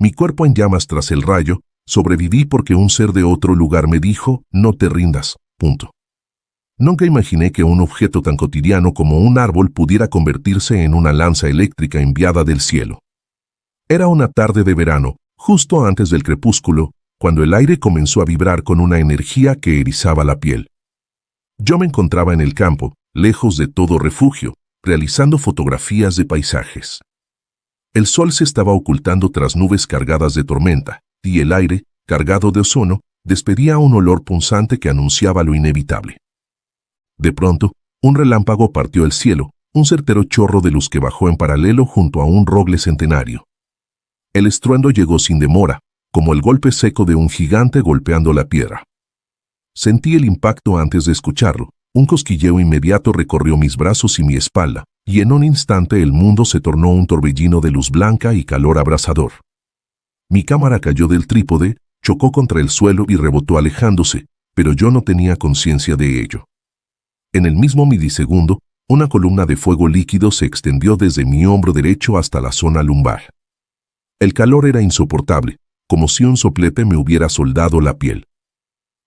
mi cuerpo en llamas tras el rayo, sobreviví porque un ser de otro lugar me dijo, no te rindas, punto. Nunca imaginé que un objeto tan cotidiano como un árbol pudiera convertirse en una lanza eléctrica enviada del cielo. Era una tarde de verano, justo antes del crepúsculo, cuando el aire comenzó a vibrar con una energía que erizaba la piel. Yo me encontraba en el campo, lejos de todo refugio, realizando fotografías de paisajes. El sol se estaba ocultando tras nubes cargadas de tormenta, y el aire, cargado de ozono, despedía un olor punzante que anunciaba lo inevitable. De pronto, un relámpago partió el cielo, un certero chorro de luz que bajó en paralelo junto a un roble centenario. El estruendo llegó sin demora, como el golpe seco de un gigante golpeando la piedra. Sentí el impacto antes de escucharlo, un cosquilleo inmediato recorrió mis brazos y mi espalda, y en un instante el mundo se tornó un torbellino de luz blanca y calor abrasador. Mi cámara cayó del trípode, chocó contra el suelo y rebotó alejándose, pero yo no tenía conciencia de ello. En el mismo milisegundo, una columna de fuego líquido se extendió desde mi hombro derecho hasta la zona lumbar. El calor era insoportable, como si un soplete me hubiera soldado la piel.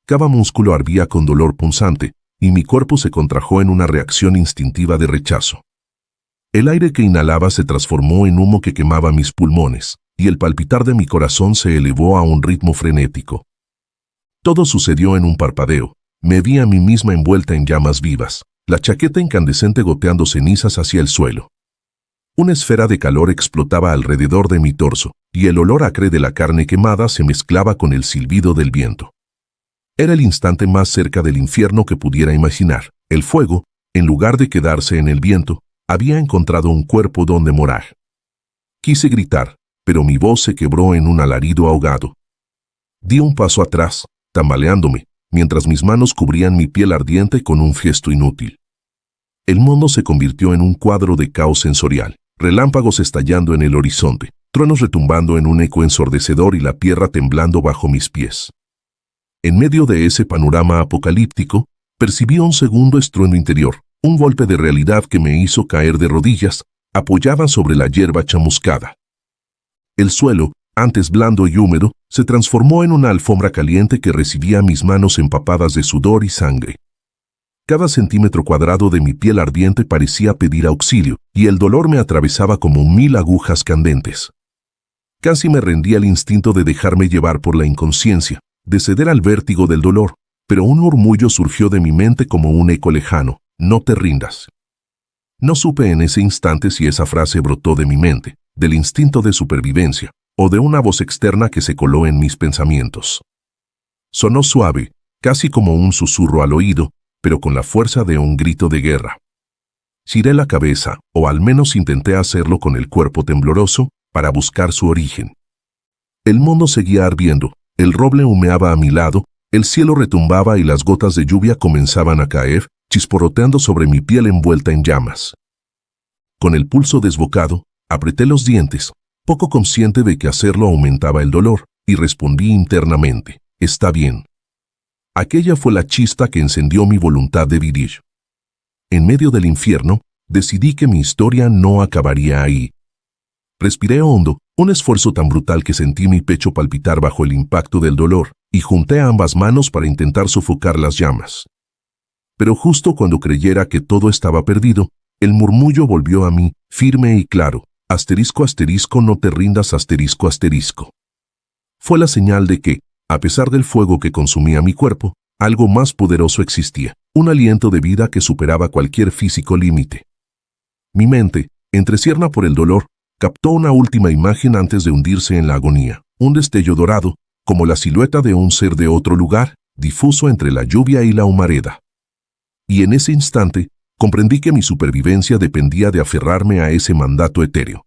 Cada músculo ardía con dolor punzante, y mi cuerpo se contrajo en una reacción instintiva de rechazo. El aire que inhalaba se transformó en humo que quemaba mis pulmones, y el palpitar de mi corazón se elevó a un ritmo frenético. Todo sucedió en un parpadeo. Me vi a mí misma envuelta en llamas vivas, la chaqueta incandescente goteando cenizas hacia el suelo. Una esfera de calor explotaba alrededor de mi torso, y el olor acre de la carne quemada se mezclaba con el silbido del viento. Era el instante más cerca del infierno que pudiera imaginar. El fuego, en lugar de quedarse en el viento, había encontrado un cuerpo donde morar. Quise gritar, pero mi voz se quebró en un alarido ahogado. Di un paso atrás, tambaleándome, mientras mis manos cubrían mi piel ardiente con un gesto inútil. El mundo se convirtió en un cuadro de caos sensorial, relámpagos estallando en el horizonte, truenos retumbando en un eco ensordecedor y la tierra temblando bajo mis pies. En medio de ese panorama apocalíptico, percibí un segundo estruendo interior, un golpe de realidad que me hizo caer de rodillas, apoyada sobre la hierba chamuscada. El suelo, antes blando y húmedo, se transformó en una alfombra caliente que recibía mis manos empapadas de sudor y sangre. Cada centímetro cuadrado de mi piel ardiente parecía pedir auxilio, y el dolor me atravesaba como 1000 agujas candentes. Casi me rendí al instinto de dejarme llevar por la inconsciencia, de ceder al vértigo del dolor, pero un murmullo surgió de mi mente como un eco lejano, no te rindas. No supe en ese instante si esa frase brotó de mi mente, del instinto de supervivencia, o de una voz externa que se coló en mis pensamientos. Sonó suave, casi como un susurro al oído, pero con la fuerza de un grito de guerra. Giré la cabeza, o al menos intenté hacerlo con el cuerpo tembloroso, para buscar su origen. El mundo seguía ardiendo, el roble humeaba a mi lado, el cielo retumbaba y las gotas de lluvia comenzaban a caer, chisporroteando sobre mi piel envuelta en llamas. Con el pulso desbocado, apreté los dientes, poco consciente de que hacerlo aumentaba el dolor, y respondí internamente, está bien. Aquella fue la chispa que encendió mi voluntad de vivir. En medio del infierno, decidí que mi historia no acabaría ahí. Respiré hondo, un esfuerzo tan brutal que sentí mi pecho palpitar bajo el impacto del dolor, y junté ambas manos para intentar sofocar las llamas. Pero justo cuando creyera que todo estaba perdido, el murmullo volvió a mí, firme y claro, asterisco asterisco no te rindas asterisco asterisco. Fue la señal de que, a pesar del fuego que consumía mi cuerpo, algo más poderoso existía, un aliento de vida que superaba cualquier físico límite. Mi mente, entrecierna por el dolor, captó una última imagen antes de hundirse en la agonía, un destello dorado, como la silueta de un ser de otro lugar, difuso entre la lluvia y la humareda. Y en ese instante, comprendí que mi supervivencia dependía de aferrarme a ese mandato etéreo.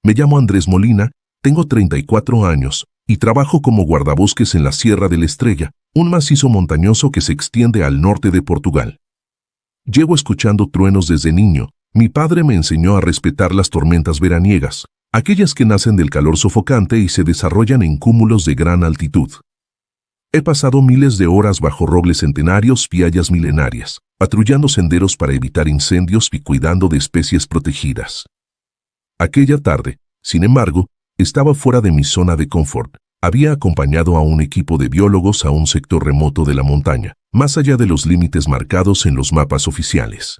Me llamo Andrés Molina, tengo 34 años, y trabajo como guardabosques en la Sierra de la Estrella, un macizo montañoso que se extiende al norte de Portugal. Llevo escuchando truenos desde niño. Mi padre me enseñó a respetar las tormentas veraniegas, aquellas que nacen del calor sofocante y se desarrollan en cúmulos de gran altitud. He pasado miles de horas bajo robles centenarios y hayas milenarias, patrullando senderos para evitar incendios y cuidando de especies protegidas. Aquella tarde, sin embargo, Estaba fuera de mi zona de confort. Había acompañado a un equipo de biólogos a un sector remoto de la montaña, más allá de los límites marcados en los mapas oficiales.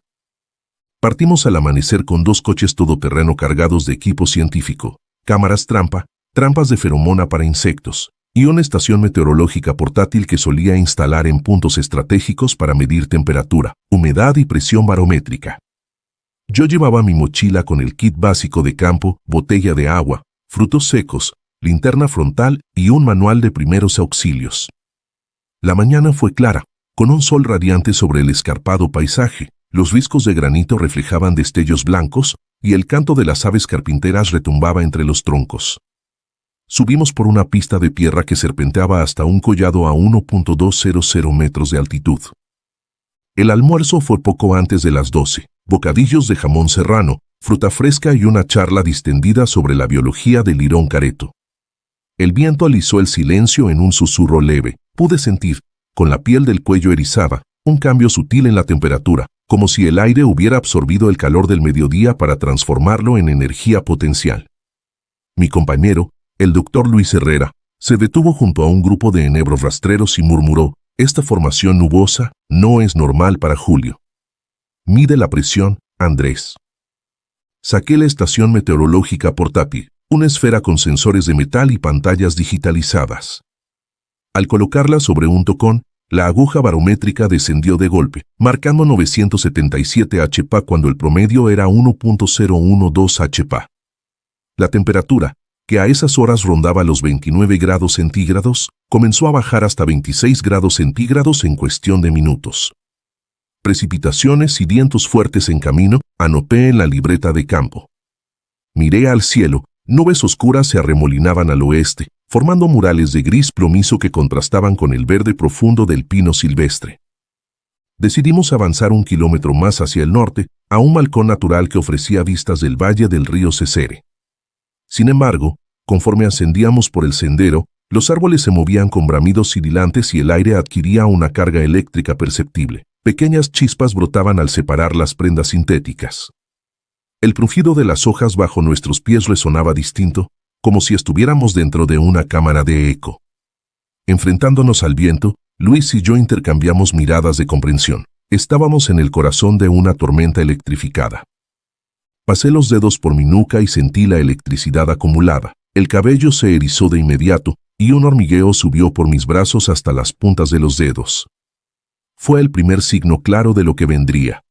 Partimos al amanecer con 2 coches todoterreno cargados de equipo científico, cámaras trampa, trampas de feromona para insectos, y una estación meteorológica portátil que solía instalar en puntos estratégicos para medir temperatura, humedad y presión barométrica. Yo llevaba mi mochila con el kit básico de campo, botella de agua, frutos secos, linterna frontal y un manual de primeros auxilios. La mañana fue clara, con un sol radiante sobre el escarpado paisaje. Los riscos de granito reflejaban destellos blancos y el canto de las aves carpinteras retumbaba entre los troncos. Subimos por una pista de tierra que serpenteaba hasta un collado a 1.200 metros de altitud. El almuerzo fue poco antes de las 12, bocadillos de jamón serrano, fruta fresca y una charla distendida sobre la biología del lirón careto. El viento alisó el silencio en un susurro leve. Pude sentir, con la piel del cuello erizada, un cambio sutil en la temperatura, como si el aire hubiera absorbido el calor del mediodía para transformarlo en energía potencial. Mi compañero, el doctor Luis Herrera, se detuvo junto a un grupo de enebros rastreros y murmuró: «Esta formación nubosa no es normal para julio. Mide la presión, Andrés». Saqué la estación meteorológica portátil, una esfera con sensores de metal y pantallas digitalizadas. Al colocarla sobre un tocón, la aguja barométrica descendió de golpe, marcando 977 HPa cuando el promedio era 1.012 HPa. La temperatura, que a esas horas rondaba los 29 grados centígrados, comenzó a bajar hasta 26 grados centígrados en cuestión de minutos. Precipitaciones y vientos fuertes en camino, anoté en la libreta de campo. Miré al cielo, nubes oscuras se arremolinaban al oeste, formando murales de gris plomizo que contrastaban con el verde profundo del pino silvestre. Decidimos avanzar 1 kilómetro más hacia el norte, a un balcón natural que ofrecía vistas del valle del río Cesere. Sin embargo, conforme ascendíamos por el sendero, los árboles se movían con bramidos sibilantes y el aire adquiría una carga eléctrica perceptible. Pequeñas chispas brotaban al separar las prendas sintéticas. El crujido de las hojas bajo nuestros pies resonaba distinto, como si estuviéramos dentro de una cámara de eco. Enfrentándonos al viento, Luis y yo intercambiamos miradas de comprensión. Estábamos en el corazón de una tormenta electrificada. Pasé los dedos por mi nuca y sentí la electricidad acumulada. El cabello se erizó de inmediato y un hormigueo subió por mis brazos hasta las puntas de los dedos. Fue el primer signo claro de lo que vendría.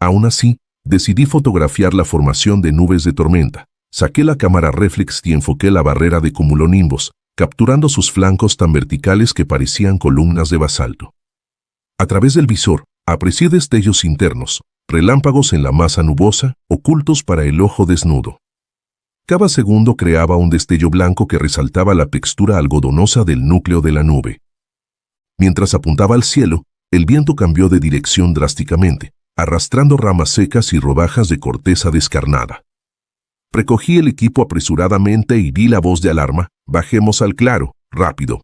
Aún así, decidí fotografiar la formación de nubes de tormenta. Saqué la cámara reflex y enfoqué la barrera de cumulonimbos, capturando sus flancos tan verticales que parecían columnas de basalto. A través del visor, aprecié destellos internos, relámpagos en la masa nubosa, ocultos para el ojo desnudo. Cada segundo creaba un destello blanco que resaltaba la textura algodonosa del núcleo de la nube. Mientras apuntaba al cielo, el viento cambió de dirección drásticamente, arrastrando ramas secas y rodajas de corteza descarnada. Recogí el equipo apresuradamente y di la voz de alarma: «Bajemos al claro, rápido».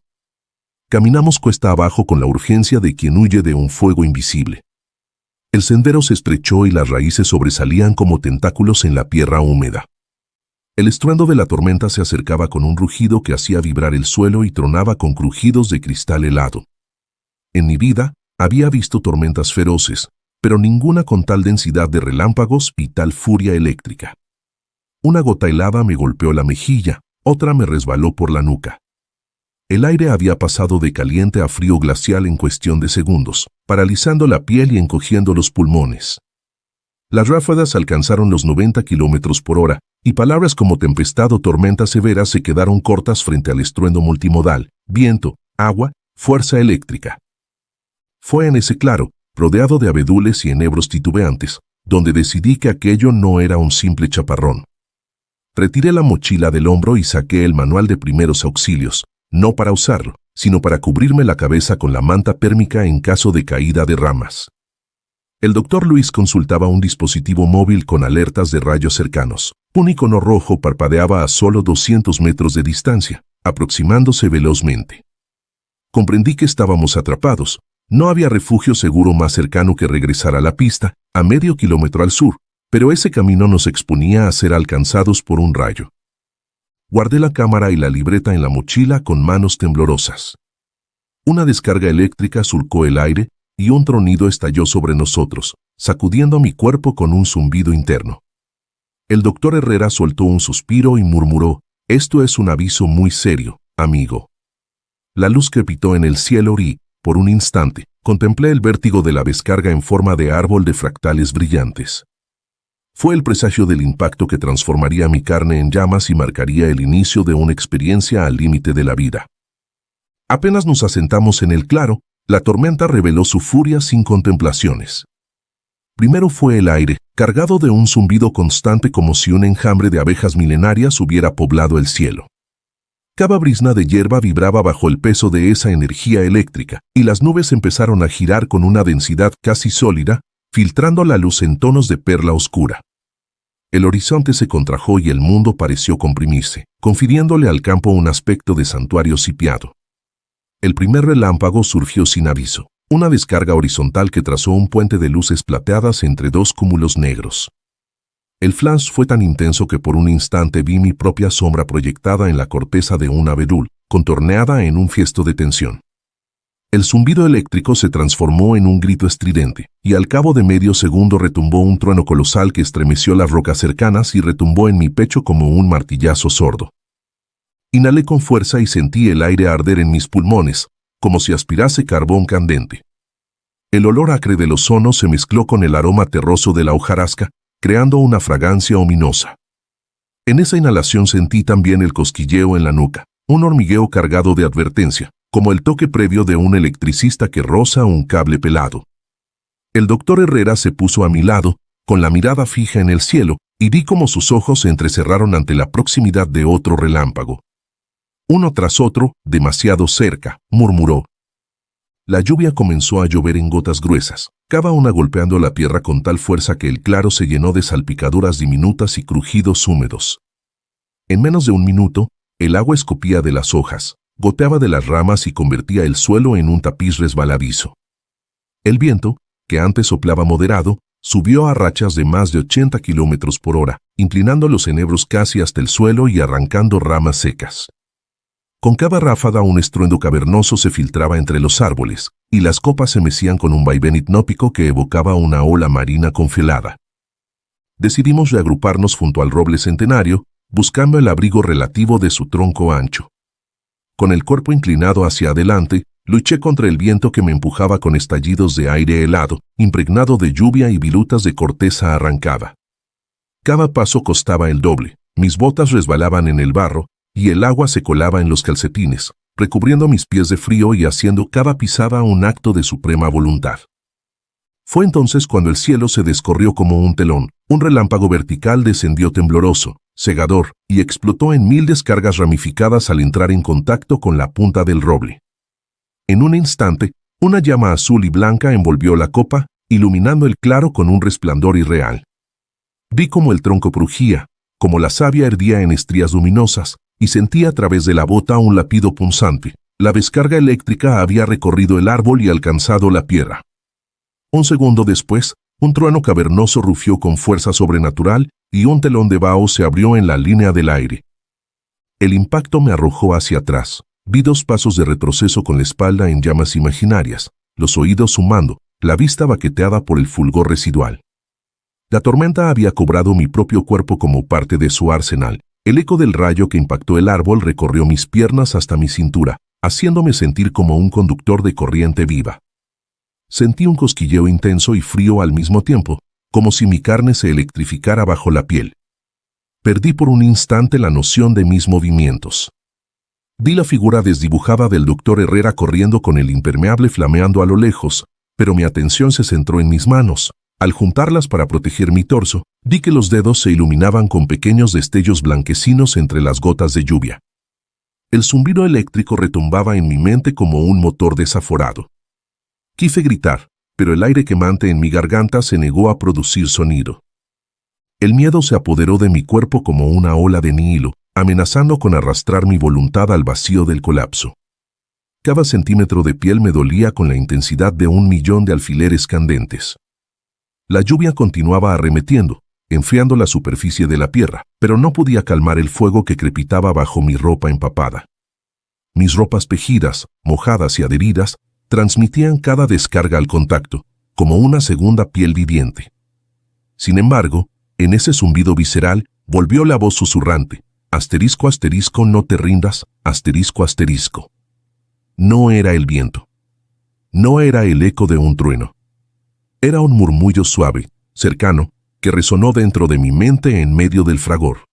Caminamos cuesta abajo con la urgencia de quien huye de un fuego invisible. El sendero se estrechó y las raíces sobresalían como tentáculos en la tierra húmeda. El estruendo de la tormenta se acercaba con un rugido que hacía vibrar el suelo y tronaba con crujidos de cristal helado. En mi vida, había visto tormentas feroces, pero ninguna con tal densidad de relámpagos y tal furia eléctrica. Una gota helada me golpeó la mejilla, otra me resbaló por la nuca. El aire había pasado de caliente a frío glacial en cuestión de segundos, paralizando la piel y encogiendo los pulmones. Las ráfagas alcanzaron los 90 kilómetros por hora, y palabras como tempestad o tormenta severa se quedaron cortas frente al estruendo multimodal: viento, agua, fuerza eléctrica. Fue en ese claro, rodeado de abedules y enebros titubeantes, donde decidí que aquello no era un simple chaparrón. Retiré la mochila del hombro y saqué el manual de primeros auxilios, no para usarlo, sino para cubrirme la cabeza con la manta térmica en caso de caída de ramas. El doctor Luis consultaba un dispositivo móvil con alertas de rayos cercanos. Un icono rojo parpadeaba a solo 200 metros de distancia, aproximándose velozmente. Comprendí que estábamos atrapados. No había refugio seguro más cercano que regresar a la pista, a medio kilómetro al sur, pero ese camino nos exponía a ser alcanzados por un rayo. Guardé la cámara y la libreta en la mochila con manos temblorosas. Una descarga eléctrica surcó el aire y un tronido estalló sobre nosotros, sacudiendo mi cuerpo con un zumbido interno. El doctor Herrera soltó un suspiro y murmuró: «Esto es un aviso muy serio, amigo». La luz crepitó en el cielo y, por un instante, contemplé el vértigo de la descarga en forma de árbol de fractales brillantes. Fue el presagio del impacto que transformaría mi carne en llamas y marcaría el inicio de una experiencia al límite de la vida. Apenas nos asentamos en el claro, la tormenta reveló su furia sin contemplaciones. Primero fue el aire, cargado de un zumbido constante como si un enjambre de abejas milenarias hubiera poblado el cielo. Cada brizna de hierba vibraba bajo el peso de esa energía eléctrica, y las nubes empezaron a girar con una densidad casi sólida, filtrando la luz en tonos de perla oscura. El horizonte se contrajo y el mundo pareció comprimirse, confiriéndole al campo un aspecto de santuario sitiado. El primer relámpago surgió sin aviso, una descarga horizontal que trazó un puente de luces plateadas entre dos cúmulos negros. El flash fue tan intenso que por un instante vi mi propia sombra proyectada en la corteza de un abedul, contorneada en un fiesto de tensión. El zumbido eléctrico se transformó en un grito estridente, y al cabo de medio segundo retumbó un trueno colosal que estremeció las rocas cercanas y retumbó en mi pecho como un martillazo sordo. Inhalé con fuerza y sentí el aire arder en mis pulmones, como si aspirase carbón candente. El olor acre del ozono se mezcló con el aroma terroso de la hojarasca, creando una fragancia ominosa. En esa inhalación sentí también el cosquilleo en la nuca, un hormigueo cargado de advertencia, como el toque previo de un electricista que roza un cable pelado. El doctor Herrera se puso a mi lado, con la mirada fija en el cielo, y vi cómo sus ojos se entrecerraron ante la proximidad de otro relámpago. Uno tras otro, demasiado cerca, murmuró. La lluvia comenzó a llover en gotas gruesas, cada una golpeando la tierra con tal fuerza que el claro se llenó de salpicaduras diminutas y crujidos húmedos. En menos de un minuto, el agua escupía de las hojas, goteaba de las ramas y convertía el suelo en un tapiz resbaladizo. El viento, que antes soplaba moderado, subió a rachas de más de 80 kilómetros por hora, inclinando los enebros casi hasta el suelo y arrancando ramas secas. Con cada ráfaga un estruendo cavernoso se filtraba entre los árboles, y las copas se mecían con un vaivén hipnótico que evocaba una ola marina congelada. Decidimos reagruparnos junto al roble centenario, buscando el abrigo relativo de su tronco ancho. Con el cuerpo inclinado hacia adelante, luché contra el viento que me empujaba con estallidos de aire helado, impregnado de lluvia y virutas de corteza arrancada. Cada paso costaba el doble, mis botas resbalaban en el barro, y el agua se colaba en los calcetines, recubriendo mis pies de frío y haciendo cada pisada un acto de suprema voluntad. Fue entonces cuando el cielo se descorrió como un telón, un relámpago vertical descendió tembloroso, cegador, y explotó en 1000 descargas ramificadas al entrar en contacto con la punta del roble. En un instante, una llama azul y blanca envolvió la copa, iluminando el claro con un resplandor irreal. Vi cómo el tronco crujía, como la savia ardía en estrías luminosas, y sentí a través de la bota un latido punzante. La descarga eléctrica había recorrido el árbol y alcanzado la tierra. Un segundo después, un trueno cavernoso rugió con fuerza sobrenatural y un telón de vaho se abrió en la línea del aire. El impacto me arrojó hacia atrás. Vi 2 pasos de retroceso con la espalda en llamas imaginarias, los oídos humando, la vista baqueteada por el fulgor residual. La tormenta había cobrado mi propio cuerpo como parte de su arsenal. El eco del rayo que impactó el árbol recorrió mis piernas hasta mi cintura, haciéndome sentir como un conductor de corriente viva. Sentí un cosquilleo intenso y frío al mismo tiempo, como si mi carne se electrificara bajo la piel. Perdí por un instante la noción de mis movimientos. Vi la figura desdibujada del doctor Herrera corriendo con el impermeable flameando a lo lejos, pero mi atención se centró en mis manos. Al juntarlas para proteger mi torso, vi que los dedos se iluminaban con pequeños destellos blanquecinos entre las gotas de lluvia. El zumbido eléctrico retumbaba en mi mente como un motor desaforado. Quise gritar, pero el aire quemante en mi garganta se negó a producir sonido. El miedo se apoderó de mi cuerpo como una ola de Nilo, amenazando con arrastrar mi voluntad al vacío del colapso. Cada centímetro de piel me dolía con la intensidad de 1.000.000 de alfileres candentes. La lluvia continuaba arremetiendo, enfriando la superficie de la tierra, pero no podía calmar el fuego que crepitaba bajo mi ropa empapada. Mis ropas tejidas, mojadas y adheridas, transmitían cada descarga al contacto, como una segunda piel viviente. Sin embargo, en ese zumbido visceral, volvió la voz susurrante: asterisco, asterisco, no te rindas, asterisco, asterisco. No era el viento. No era el eco de un trueno. Era un murmullo suave, cercano, que resonó dentro de mi mente en medio del fragor.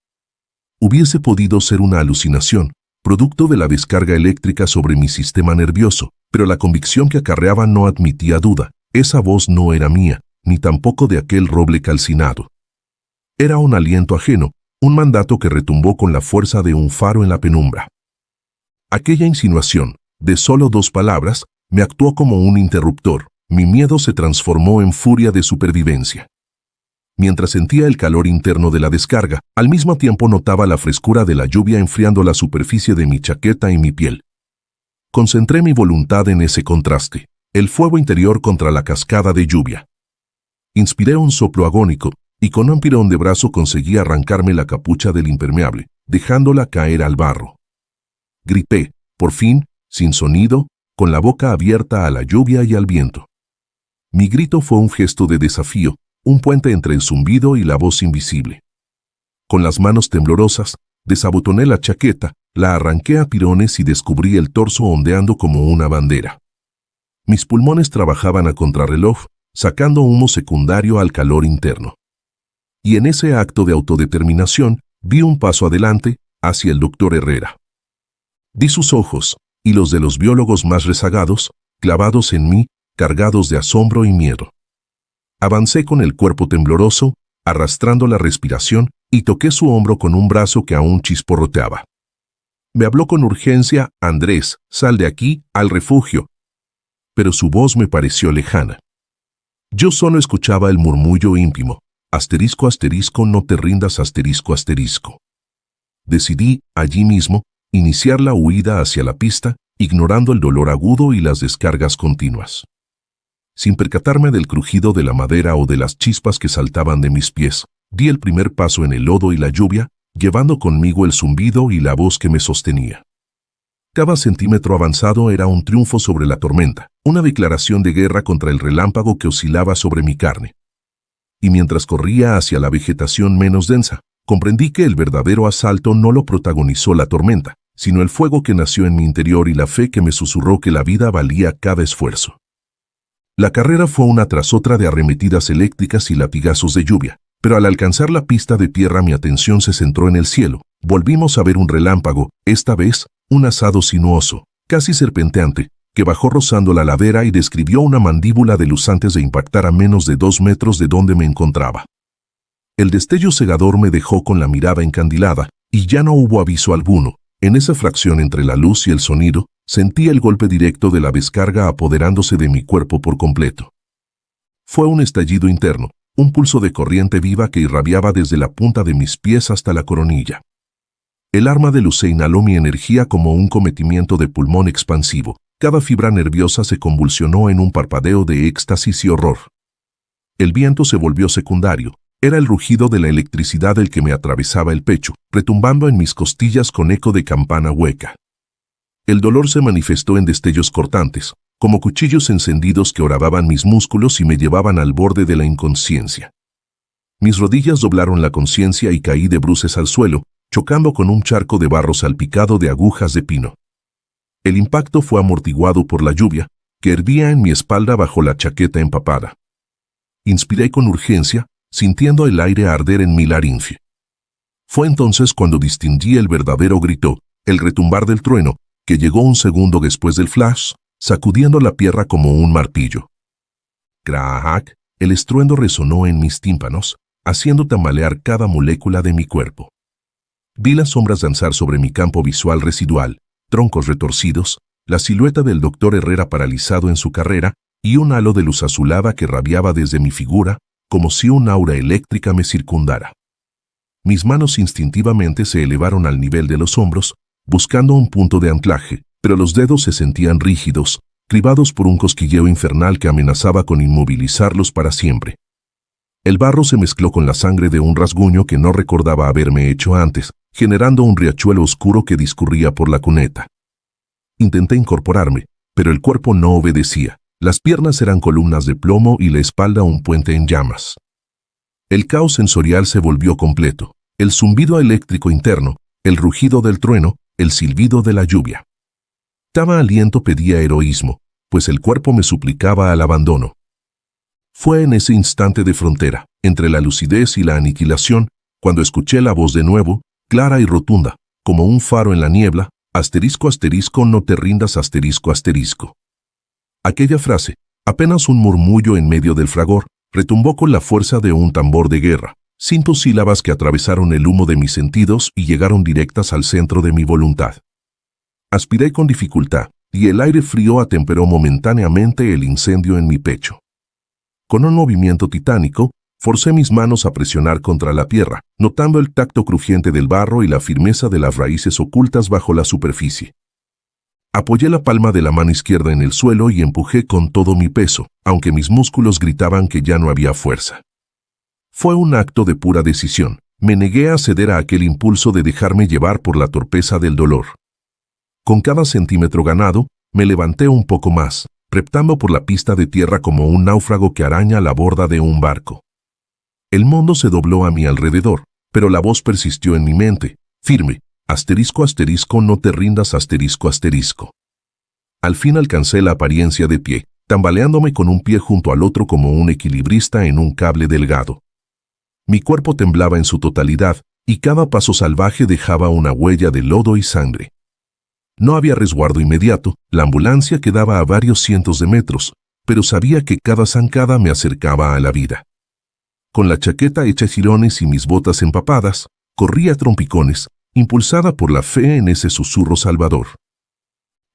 Hubiese podido ser una alucinación, producto de la descarga eléctrica sobre mi sistema nervioso, pero la convicción que acarreaba no admitía duda. Esa voz no era mía, ni tampoco de aquel roble calcinado. Era un aliento ajeno, un mandato que retumbó con la fuerza de un faro en la penumbra. Aquella insinuación, de solo 2 palabras, me actuó como un interruptor. Mi miedo se transformó en furia de supervivencia. Mientras sentía el calor interno de la descarga, al mismo tiempo notaba la frescura de la lluvia enfriando la superficie de mi chaqueta y mi piel. Concentré mi voluntad en ese contraste, el fuego interior contra la cascada de lluvia. Inspiré un soplo agónico, y con un tirón de brazo conseguí arrancarme la capucha del impermeable, dejándola caer al barro. Grité, por fin, sin sonido, con la boca abierta a la lluvia y al viento. Mi grito fue un gesto de desafío, un puente entre el zumbido y la voz invisible. Con las manos temblorosas, desabotoné la chaqueta, la arranqué a tirones y descubrí el torso ondeando como una bandera. Mis pulmones trabajaban a contrarreloj, sacando humo secundario al calor interno. Y en ese acto de autodeterminación, di un paso adelante, hacia el doctor Herrera. Vi sus ojos, y los de los biólogos más rezagados, clavados en mí, cargados de asombro y miedo. Avancé con el cuerpo tembloroso, arrastrando la respiración, y toqué su hombro con un brazo que aún chisporroteaba. Me habló con urgencia: Andrés, sal de aquí, al refugio. Pero su voz me pareció lejana. Yo solo escuchaba el murmullo íntimo: asterisco, asterisco, no te rindas, asterisco, asterisco. Decidí, allí mismo, iniciar la huida hacia la pista, ignorando el dolor agudo y las descargas continuas. Sin percatarme del crujido de la madera o de las chispas que saltaban de mis pies, di el primer paso en el lodo y la lluvia, llevando conmigo el zumbido y la voz que me sostenía. Cada centímetro avanzado era un triunfo sobre la tormenta, una declaración de guerra contra el relámpago que oscilaba sobre mi carne. Y mientras corría hacia la vegetación menos densa, comprendí que el verdadero asalto no lo protagonizó la tormenta, sino el fuego que nació en mi interior y la fe que me susurró que la vida valía cada esfuerzo. La carrera fue una tras otra de arremetidas eléctricas y latigazos de lluvia, pero al alcanzar la pista de tierra mi atención se centró en el cielo. Volvimos a ver un relámpago, esta vez, un asado sinuoso, casi serpenteante, que bajó rozando la ladera y describió una mandíbula de luz antes de impactar a menos de 2 metros de donde me encontraba. El destello cegador me dejó con la mirada encandilada, y ya no hubo aviso alguno. En esa fracción entre la luz y el sonido, sentí el golpe directo de la descarga apoderándose de mi cuerpo por completo. Fue un estallido interno, un pulso de corriente viva que irradiaba desde la punta de mis pies hasta la coronilla. El arma de luz inhaló mi energía como un cometimiento de pulmón expansivo. Cada fibra nerviosa se convulsionó en un parpadeo de éxtasis y horror. El viento se volvió secundario. Era el rugido de la electricidad el que me atravesaba el pecho, retumbando en mis costillas con eco de campana hueca. El dolor se manifestó en destellos cortantes, como cuchillos encendidos que horadaban mis músculos y me llevaban al borde de la inconsciencia. Mis rodillas doblaron la conciencia y caí de bruces al suelo, chocando con un charco de barro salpicado de agujas de pino. El impacto fue amortiguado por la lluvia, que hervía en mi espalda bajo la chaqueta empapada. Inspiré con urgencia, sintiendo el aire arder en mi laringe. Fue entonces cuando distinguí el verdadero grito, el retumbar del trueno, que llegó un segundo después del flash, sacudiendo la tierra como un martillo. ¡Crack! El estruendo resonó en mis tímpanos, haciendo tambalear cada molécula de mi cuerpo. Vi las sombras danzar sobre mi campo visual residual, troncos retorcidos, la silueta del doctor Herrera paralizado en su carrera y un halo de luz azulada que rabiaba desde mi figura, como si un aura eléctrica me circundara. Mis manos instintivamente se elevaron al nivel de los hombros, buscando un punto de anclaje, pero los dedos se sentían rígidos, cribados por un cosquilleo infernal que amenazaba con inmovilizarlos para siempre. El barro se mezcló con la sangre de un rasguño que no recordaba haberme hecho antes, generando un riachuelo oscuro que discurría por la cuneta. Intenté incorporarme, pero el cuerpo no obedecía. Las piernas eran columnas de plomo y la espalda un puente en llamas. El caos sensorial se volvió completo. El zumbido eléctrico interno, el rugido del trueno, el silbido de la lluvia. Cada aliento pedía heroísmo, pues el cuerpo me suplicaba al abandono. Fue en ese instante de frontera, entre la lucidez y la aniquilación, cuando escuché la voz de nuevo, clara y rotunda, como un faro en la niebla, asterisco asterisco no te rindas asterisco asterisco. Aquella frase, apenas un murmullo en medio del fragor, retumbó con la fuerza de un tambor de guerra, 5 sílabas que atravesaron el humo de mis sentidos y llegaron directas al centro de mi voluntad. Aspiré con dificultad, y el aire frío atemperó momentáneamente el incendio en mi pecho. Con un movimiento titánico, forcé mis manos a presionar contra la tierra, notando el tacto crujiente del barro y la firmeza de las raíces ocultas bajo la superficie. Apoyé la palma de la mano izquierda en el suelo y empujé con todo mi peso, aunque mis músculos gritaban que ya no había fuerza. Fue un acto de pura decisión. Me negué a ceder a aquel impulso de dejarme llevar por la torpeza del dolor. Con cada centímetro ganado, me levanté un poco más, reptando por la pista de tierra como un náufrago que araña la borda de un barco. El mundo se dobló a mi alrededor, pero la voz persistió en mi mente, firme, asterisco asterisco no te rindas asterisco asterisco. Al fin alcancé la apariencia de pie, tambaleándome con un pie junto al otro como un equilibrista en un cable delgado. Mi cuerpo temblaba en su totalidad, y cada paso salvaje dejaba una huella de lodo y sangre. No había resguardo inmediato, la ambulancia quedaba a varios cientos de metros, pero sabía que cada zancada me acercaba a la vida. Con la chaqueta hecha jirones y mis botas empapadas, corría a trompicones, impulsada por la fe en ese susurro salvador.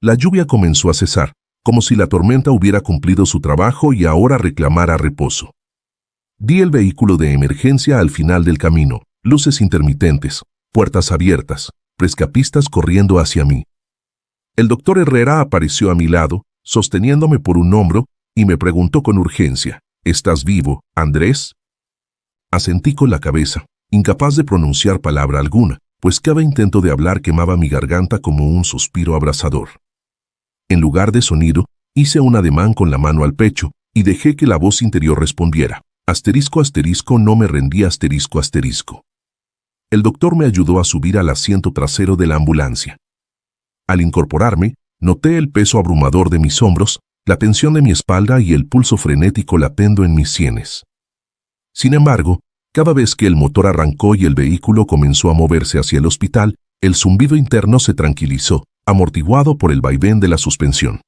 La lluvia comenzó a cesar, como si la tormenta hubiera cumplido su trabajo y ahora reclamara reposo. Vi el vehículo de emergencia al final del camino, luces intermitentes, puertas abiertas, rescapistas corriendo hacia mí. El doctor Herrera apareció a mi lado, sosteniéndome por un hombro, y me preguntó con urgencia, ¿estás vivo, Andrés? Asentí con la cabeza, incapaz de pronunciar palabra alguna, pues cada intento de hablar quemaba mi garganta como un suspiro abrasador. En lugar de sonido, hice un ademán con la mano al pecho, y dejé que la voz interior respondiera, asterisco asterisco no me rendí asterisco asterisco. El doctor me ayudó a subir al asiento trasero de la ambulancia. Al incorporarme, noté el peso abrumador de mis hombros, la tensión de mi espalda y el pulso frenético latendo en mis sienes. Sin embargo, cada vez que el motor arrancó y el vehículo comenzó a moverse hacia el hospital, el zumbido interno se tranquilizó, amortiguado por el vaivén de la suspensión.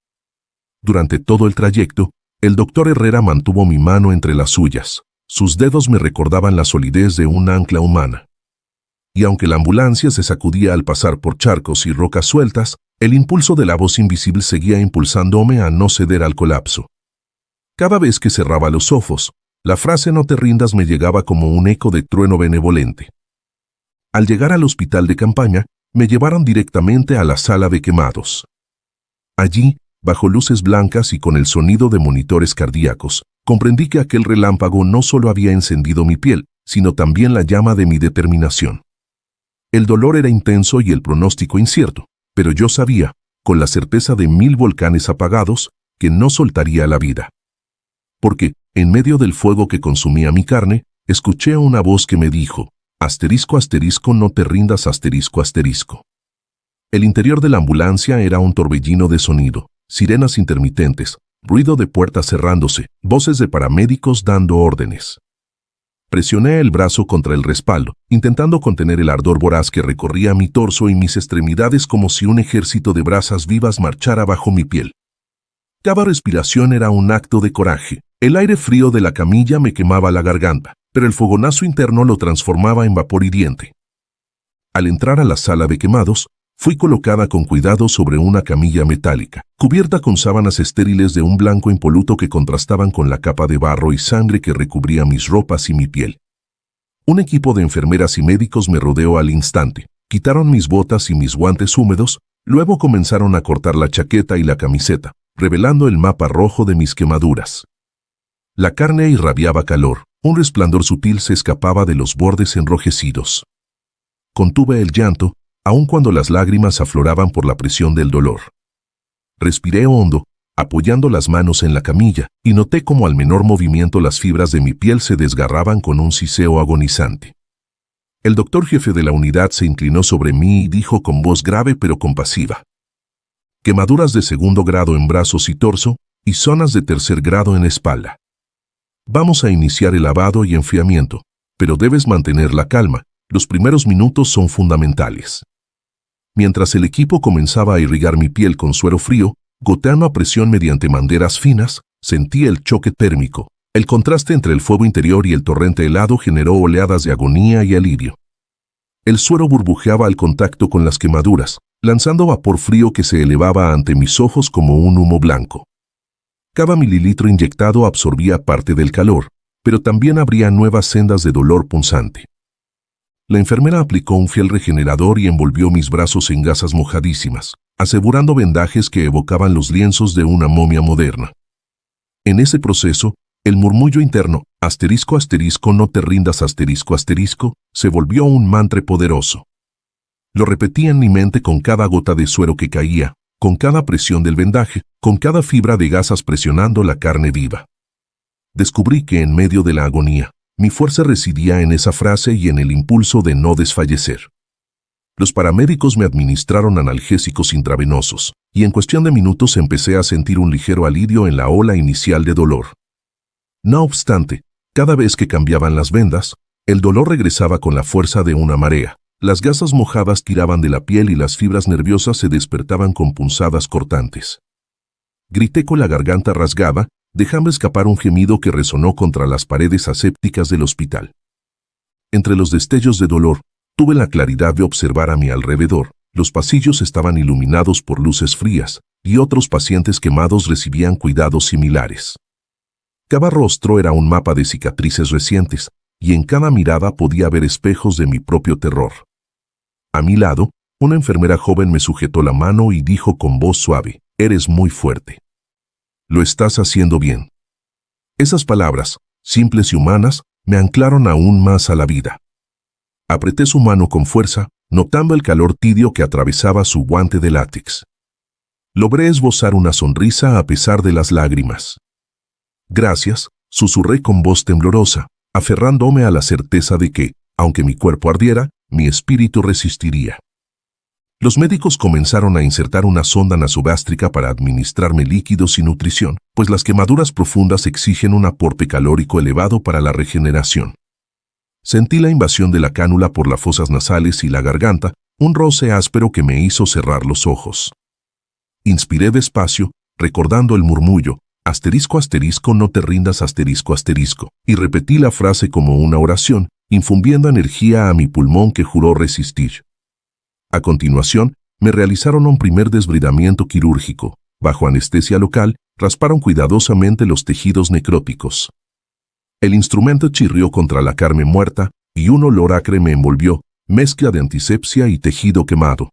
Durante todo el trayecto, el doctor Herrera mantuvo mi mano entre las suyas. Sus dedos me recordaban la solidez de un ancla humana. Y aunque la ambulancia se sacudía al pasar por charcos y rocas sueltas, el impulso de la voz invisible seguía impulsándome a no ceder al colapso. Cada vez que cerraba los ojos, la frase no te rindas me llegaba como un eco de trueno benevolente. Al llegar al hospital de campaña, me llevaron directamente a la sala de quemados. Allí, bajo luces blancas y con el sonido de monitores cardíacos, comprendí que aquel relámpago no solo había encendido mi piel, sino también la llama de mi determinación. El dolor era intenso y el pronóstico incierto, pero yo sabía, con la certeza de 1000 volcanes apagados, que no soltaría la vida. Porque, en medio del fuego que consumía mi carne, escuché una voz que me dijo, asterisco asterisco no te rindas asterisco asterisco. El interior de la ambulancia era un torbellino de sonido, sirenas intermitentes, ruido de puertas cerrándose, voces de paramédicos dando órdenes. Presioné el brazo contra el respaldo, intentando contener el ardor voraz que recorría mi torso y mis extremidades como si un ejército de brasas vivas marchara bajo mi piel. Cada respiración era un acto de coraje. El aire frío de la camilla me quemaba la garganta, pero el fogonazo interno lo transformaba en vapor hiriente. Al entrar a la sala de quemados, fui colocada con cuidado sobre una camilla metálica, cubierta con sábanas estériles de un blanco impoluto que contrastaban con la capa de barro y sangre que recubría mis ropas y mi piel. Un equipo de enfermeras y médicos me rodeó al instante, quitaron mis botas y mis guantes húmedos, luego comenzaron a cortar la chaqueta y la camiseta, revelando el mapa rojo de mis quemaduras. La carne irradiaba calor, Un resplandor sutil se escapaba de los bordes enrojecidos. Contuve el llanto, aun cuando las lágrimas afloraban por la presión del dolor. Respiré hondo, apoyando las manos en la camilla, y noté cómo al menor movimiento las fibras de mi piel se desgarraban con un siseo agonizante. El doctor jefe de la unidad se inclinó sobre mí y dijo con voz grave pero compasiva: quemaduras de 2º grado en brazos y torso, y zonas de 3er grado en espalda. Vamos a iniciar el lavado y enfriamiento, pero debes mantener la calma, los primeros minutos son fundamentales. Mientras el equipo comenzaba a irrigar mi piel con suero frío, goteando a presión mediante mangueras finas, sentí el choque térmico. El contraste entre el fuego interior y el torrente helado generó oleadas de agonía y alivio. El suero burbujeaba al contacto con las quemaduras, lanzando vapor frío que se elevaba ante mis ojos como un humo blanco. Cada mililitro inyectado absorbía parte del calor, pero también abría nuevas sendas de dolor punzante. La enfermera aplicó un fiel regenerador y envolvió mis brazos en gasas mojadísimas, asegurando vendajes que evocaban los lienzos de una momia moderna. En ese proceso, el murmullo interno, asterisco asterisco no te rindas asterisco asterisco, se volvió un mantra poderoso. Lo repetí en mi mente con cada gota de suero que caía, con cada presión del vendaje, con cada fibra de gasas presionando la carne viva. Descubrí que en medio de la agonía, mi fuerza residía en esa frase y en el impulso de no desfallecer. Los paramédicos me administraron analgésicos intravenosos, y en cuestión de minutos empecé a sentir un ligero alivio en la ola inicial de dolor. No obstante, cada vez que cambiaban las vendas, el dolor regresaba con la fuerza de una marea. Las gasas mojadas tiraban de la piel y las fibras nerviosas se despertaban con punzadas cortantes. Grité con la garganta rasgada, dejando escapar un gemido que resonó contra las paredes asépticas del hospital. Entre los destellos de dolor, tuve la claridad de observar a mi alrededor. Los pasillos estaban iluminados por luces frías, y otros pacientes quemados recibían cuidados similares. Cada rostro era un mapa de cicatrices recientes, y en cada mirada podía ver espejos de mi propio terror. A mi lado, una enfermera joven me sujetó la mano y dijo con voz suave: «Eres muy fuerte. Lo estás haciendo bien». Esas palabras, simples y humanas, me anclaron aún más a la vida. Apreté su mano con fuerza, notando el calor tibio que atravesaba su guante de látex. Logré esbozar una sonrisa a pesar de las lágrimas. «Gracias», susurré con voz temblorosa, aferrándome a la certeza de que, aunque mi cuerpo ardiera, mi espíritu resistiría. Los médicos comenzaron a insertar una sonda nasogástrica para administrarme líquidos y nutrición, pues las quemaduras profundas exigen un aporte calórico elevado para la regeneración. Sentí la invasión de la cánula por las fosas nasales y la garganta, un roce áspero que me hizo cerrar los ojos. Inspiré despacio, recordando el murmullo: asterisco asterisco no te rindas asterisco asterisco, y repetí la frase como una oración, infundiendo energía a mi pulmón que juró resistir. A continuación, me realizaron un primer desbridamiento quirúrgico. Bajo anestesia local, rasparon cuidadosamente los tejidos necróticos. El instrumento chirrió contra la carne muerta, y un olor acre me envolvió, mezcla de antisepsia y tejido quemado.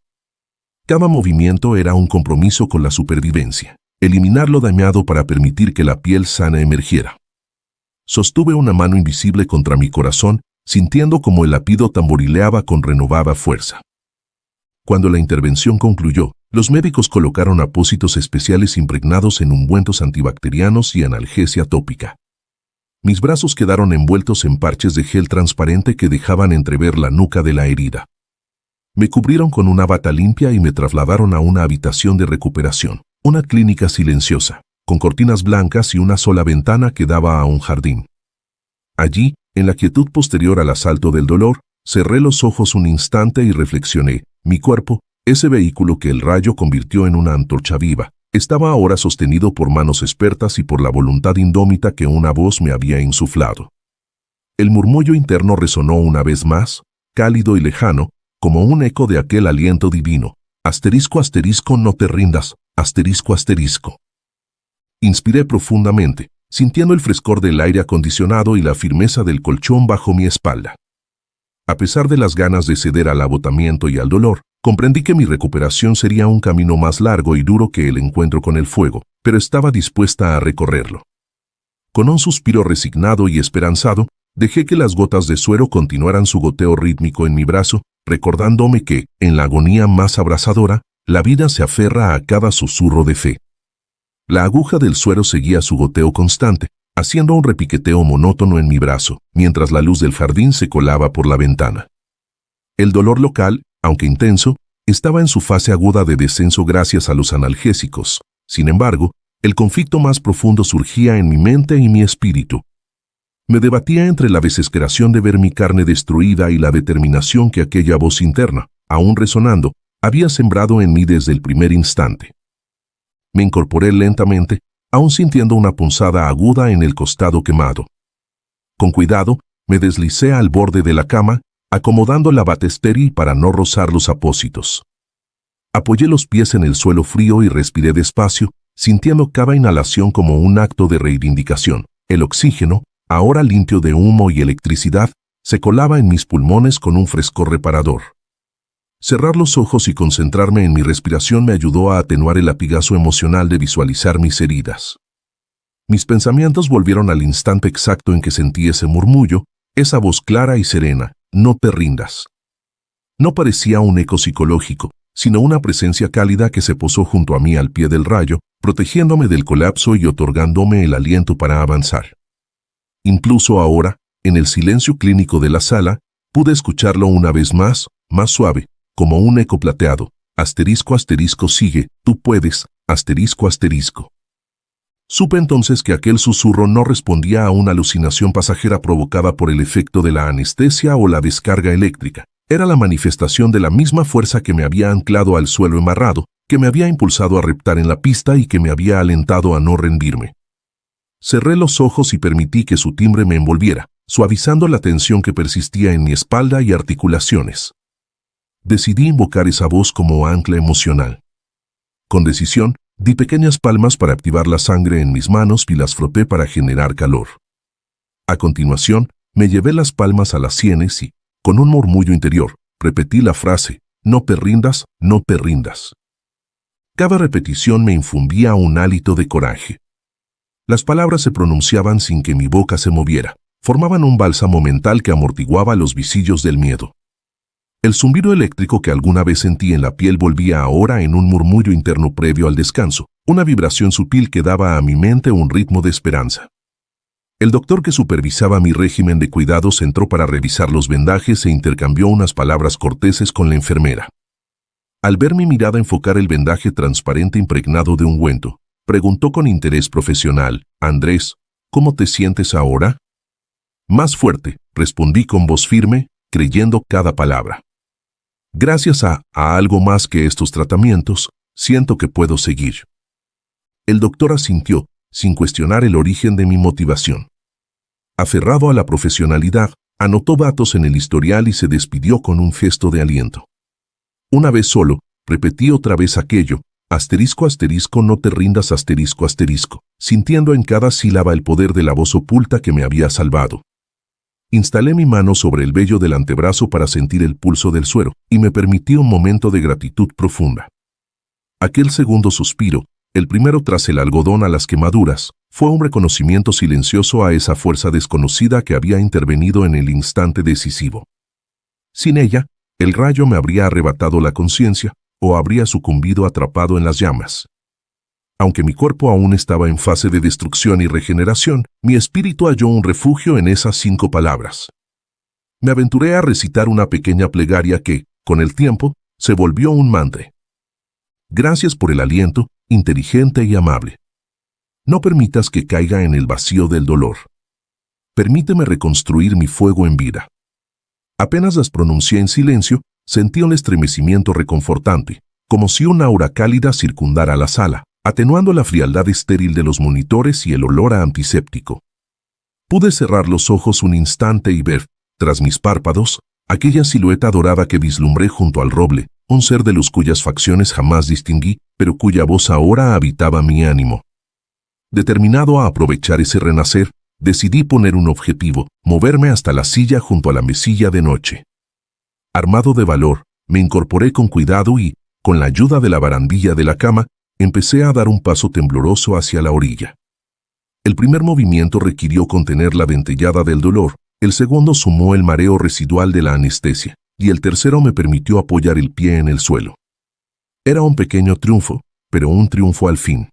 Cada movimiento era un compromiso con la supervivencia. Eliminar lo dañado para permitir que la piel sana emergiera. Sostuve una mano invisible contra mi corazón, sintiendo como el latido tamborileaba con renovada fuerza. Cuando la intervención concluyó, los médicos colocaron apósitos especiales impregnados en ungüentos antibacterianos y analgesia tópica. Mis brazos quedaron envueltos en parches de gel transparente que dejaban entrever la nuca de la herida. Me cubrieron con una bata limpia y me trasladaron a una habitación de recuperación, una clínica silenciosa, con cortinas blancas y una sola ventana que daba a un jardín. Allí, en la quietud posterior al asalto del dolor, cerré los ojos un instante y reflexioné. Mi cuerpo, ese vehículo que el rayo convirtió en una antorcha viva, estaba ahora sostenido por manos expertas y por la voluntad indómita que una voz me había insuflado. El murmullo interno resonó una vez más, cálido y lejano, como un eco de aquel aliento divino. Asterisco asterisco no te rindas, asterisco asterisco. Inspiré profundamente, sintiendo el frescor del aire acondicionado y la firmeza del colchón bajo mi espalda. A pesar de las ganas de ceder al agotamiento y al dolor, comprendí que mi recuperación sería un camino más largo y duro que el encuentro con el fuego, pero estaba dispuesta a recorrerlo. Con un suspiro resignado y esperanzado, Dejé que las gotas de suero continuaran su goteo rítmico en mi brazo, recordándome que, en la agonía más abrasadora, la vida se aferra a cada susurro de fe. La aguja del suero seguía su goteo constante, haciendo un repiqueteo monótono en mi brazo, mientras la luz del jardín se colaba por la ventana. El dolor local, aunque intenso, estaba en su fase aguda de descenso gracias a los analgésicos. Sin embargo, el conflicto más profundo surgía en mi mente y mi espíritu. Me debatía entre la desesperación de ver mi carne destruida y la determinación que aquella voz interna, aún resonando, había sembrado en mí desde el primer instante. Me incorporé lentamente, aún sintiendo una punzada aguda en el costado quemado. Con cuidado, me deslicé al borde de la cama, acomodando la bata estéril para no rozar los apósitos. Apoyé los pies en el suelo frío y respiré despacio, sintiendo cada inhalación como un acto de reivindicación. El oxígeno, ahora limpio de humo y electricidad, se colaba en mis pulmones con un frescor reparador. Cerrar los ojos y concentrarme en mi respiración me ayudó a atenuar el latigazo emocional de visualizar mis heridas. Mis pensamientos volvieron al instante exacto en que sentí ese murmullo, esa voz clara y serena: no te rindas. No parecía un eco psicológico, sino una presencia cálida que se posó junto a mí al pie del rayo, protegiéndome del colapso y otorgándome el aliento para avanzar. Incluso ahora, en el silencio clínico de la sala, pude escucharlo una vez más suave, como un eco plateado: asterisco asterisco sigue, tú puedes, asterisco asterisco. Supe entonces que aquel susurro no respondía a una alucinación pasajera provocada por el efecto de la anestesia o la descarga eléctrica. Era la manifestación de la misma fuerza que me había anclado al suelo embarrado, que me había impulsado a reptar en la pista y que me había alentado a no rendirme. Cerré los ojos y permití que su timbre me envolviera, suavizando la tensión que persistía en mi espalda y articulaciones. Decidí invocar esa voz como ancla emocional. Con decisión, di pequeñas palmas para activar la sangre en mis manos y las froté para generar calor. A continuación, me llevé las palmas a las sienes y, con un murmullo interior, repetí la frase: no te rindas, no te rindas. Cada repetición me infundía un hálito de coraje. Las palabras se pronunciaban sin que mi boca se moviera, formaban un bálsamo mental que amortiguaba los visillos del miedo. El zumbido eléctrico que alguna vez sentí en la piel volvía ahora en un murmullo interno previo al descanso, una vibración sutil que daba a mi mente un ritmo de esperanza. El doctor que supervisaba mi régimen de cuidados entró para revisar los vendajes e intercambió unas palabras corteses con la enfermera. Al ver mi mirada enfocar el vendaje transparente impregnado de ungüento, preguntó con interés profesional: Andrés, ¿cómo te sientes ahora? Más fuerte, respondí con voz firme, creyendo cada palabra. Gracias a algo más que estos tratamientos, siento que puedo seguir. El doctor asintió, sin cuestionar el origen de mi motivación. Aferrado a la profesionalidad, anotó datos en el historial y se despidió con un gesto de aliento. Una vez solo, repetí otra vez aquello: asterisco asterisco no te rindas asterisco asterisco, sintiendo en cada sílaba el poder de la voz oculta que me había salvado. Instalé mi mano sobre el vello del antebrazo para sentir el pulso del suero, y me permití un momento de gratitud profunda. Aquel segundo suspiro, el primero tras el algodón a las quemaduras, fue un reconocimiento silencioso a esa fuerza desconocida que había intervenido en el instante decisivo. Sin ella, el rayo me habría arrebatado la conciencia, o habría sucumbido atrapado en las llamas. Aunque mi cuerpo aún estaba en fase de destrucción y regeneración, mi espíritu halló un refugio en esas 5 palabras. Me aventuré a recitar una pequeña plegaria que, con el tiempo, se volvió un mantra. Gracias por el aliento, inteligente y amable. No permitas que caiga en el vacío del dolor. Permíteme reconstruir mi fuego en vida. Apenas las pronuncié en silencio, sentí un estremecimiento reconfortante, como si una aura cálida circundara la sala, atenuando la frialdad estéril de los monitores y el olor a antiséptico. Pude cerrar los ojos un instante y ver, tras mis párpados, aquella silueta dorada que vislumbré junto al roble, un ser de luz cuyas facciones jamás distinguí, pero cuya voz ahora habitaba mi ánimo. Determinado a aprovechar ese renacer, decidí poner un objetivo: moverme hasta la silla junto a la mesilla de noche. Armado de valor, me incorporé con cuidado y, con la ayuda de la barandilla de la cama, empecé a dar un paso tembloroso hacia la orilla. El primer movimiento requirió contener la dentellada del dolor, El segundo sumó el mareo residual de la anestesia, y el tercero me permitió apoyar el pie en el suelo. Era un pequeño triunfo, pero un triunfo al fin.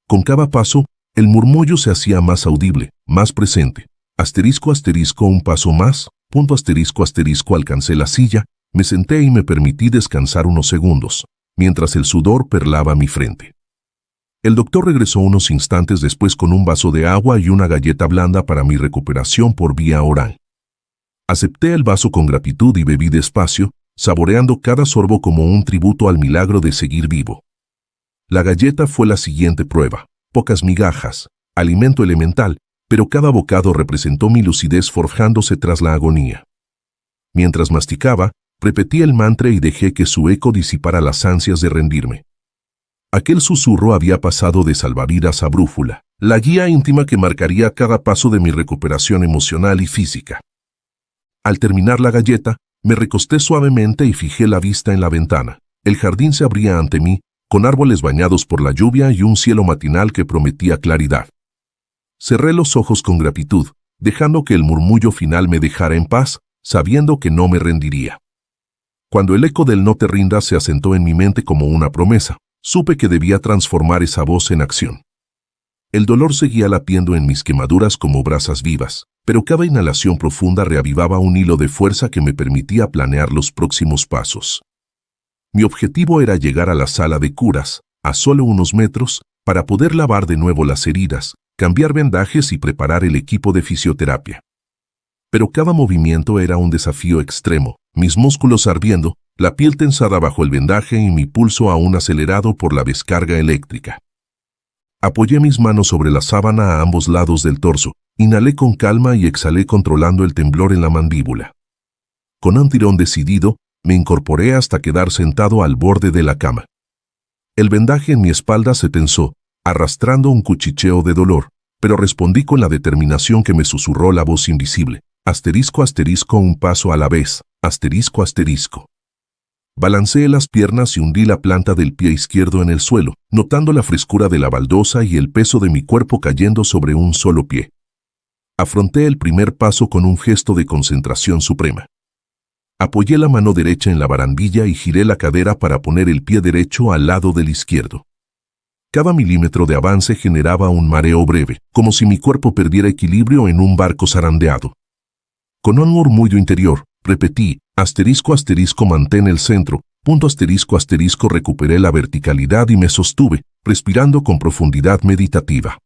Con cada paso, el murmullo se hacía más audible, más presente. Asterisco, asterisco, un paso más, punto asterisco, asterisco, alcancé la silla, me senté y me permití descansar unos segundos, mientras el sudor perlaba mi frente. El doctor regresó unos instantes después con un vaso de agua y una galleta blanda para mi recuperación por vía oral. Acepté el vaso con gratitud y bebí despacio, saboreando cada sorbo como un tributo al milagro de seguir vivo. La galleta fue la siguiente prueba, pocas migajas, alimento elemental, pero cada bocado representó mi lucidez forjándose tras la agonía. Mientras masticaba, repetí el mantra y dejé que su eco disipara las ansias de rendirme. Aquel susurro había pasado de salvavidas a brújula, la guía íntima que marcaría cada paso de mi recuperación emocional y física. Al terminar la galleta, me recosté suavemente y fijé la vista en la ventana. El jardín se abría ante mí, con árboles bañados por la lluvia y un cielo matinal que prometía claridad. Cerré los ojos con gratitud, dejando que el murmullo final me dejara en paz, sabiendo que no me rendiría. Cuando el eco del no te rindas se asentó en mi mente como una promesa, supe que debía transformar esa voz en acción. El dolor seguía latiendo en mis quemaduras como brasas vivas, pero cada inhalación profunda reavivaba un hilo de fuerza que me permitía planear los próximos pasos. Mi objetivo era llegar a la sala de curas, a solo unos metros, para poder lavar de nuevo las heridas, cambiar vendajes y preparar el equipo de fisioterapia. Pero cada movimiento era un desafío extremo, mis músculos ardiendo, la piel tensada bajo el vendaje y mi pulso aún acelerado por la descarga eléctrica. Apoyé mis manos sobre la sábana a ambos lados del torso, inhalé con calma y exhalé controlando el temblor en la mandíbula. Con un tirón decidido, me incorporé hasta quedar sentado al borde de la cama. El vendaje en mi espalda se tensó, arrastrando un cuchicheo de dolor, pero respondí con la determinación que me susurró la voz invisible. Asterisco, asterisco, un paso a la vez. Asterisco, asterisco. Balanceé las piernas y hundí la planta del pie izquierdo en el suelo, notando la frescura de la baldosa y el peso de mi cuerpo cayendo sobre un solo pie. Afronté el primer paso con un gesto de concentración suprema. Apoyé la mano derecha en la barandilla y giré la cadera para poner el pie derecho al lado del izquierdo. Cada milímetro de avance generaba un mareo breve, como si mi cuerpo perdiera equilibrio en un barco zarandeado. Con un murmullo interior, repetí, asterisco, asterisco, mantén el centro, punto asterisco, asterisco, recuperé la verticalidad y me sostuve, respirando con profundidad meditativa.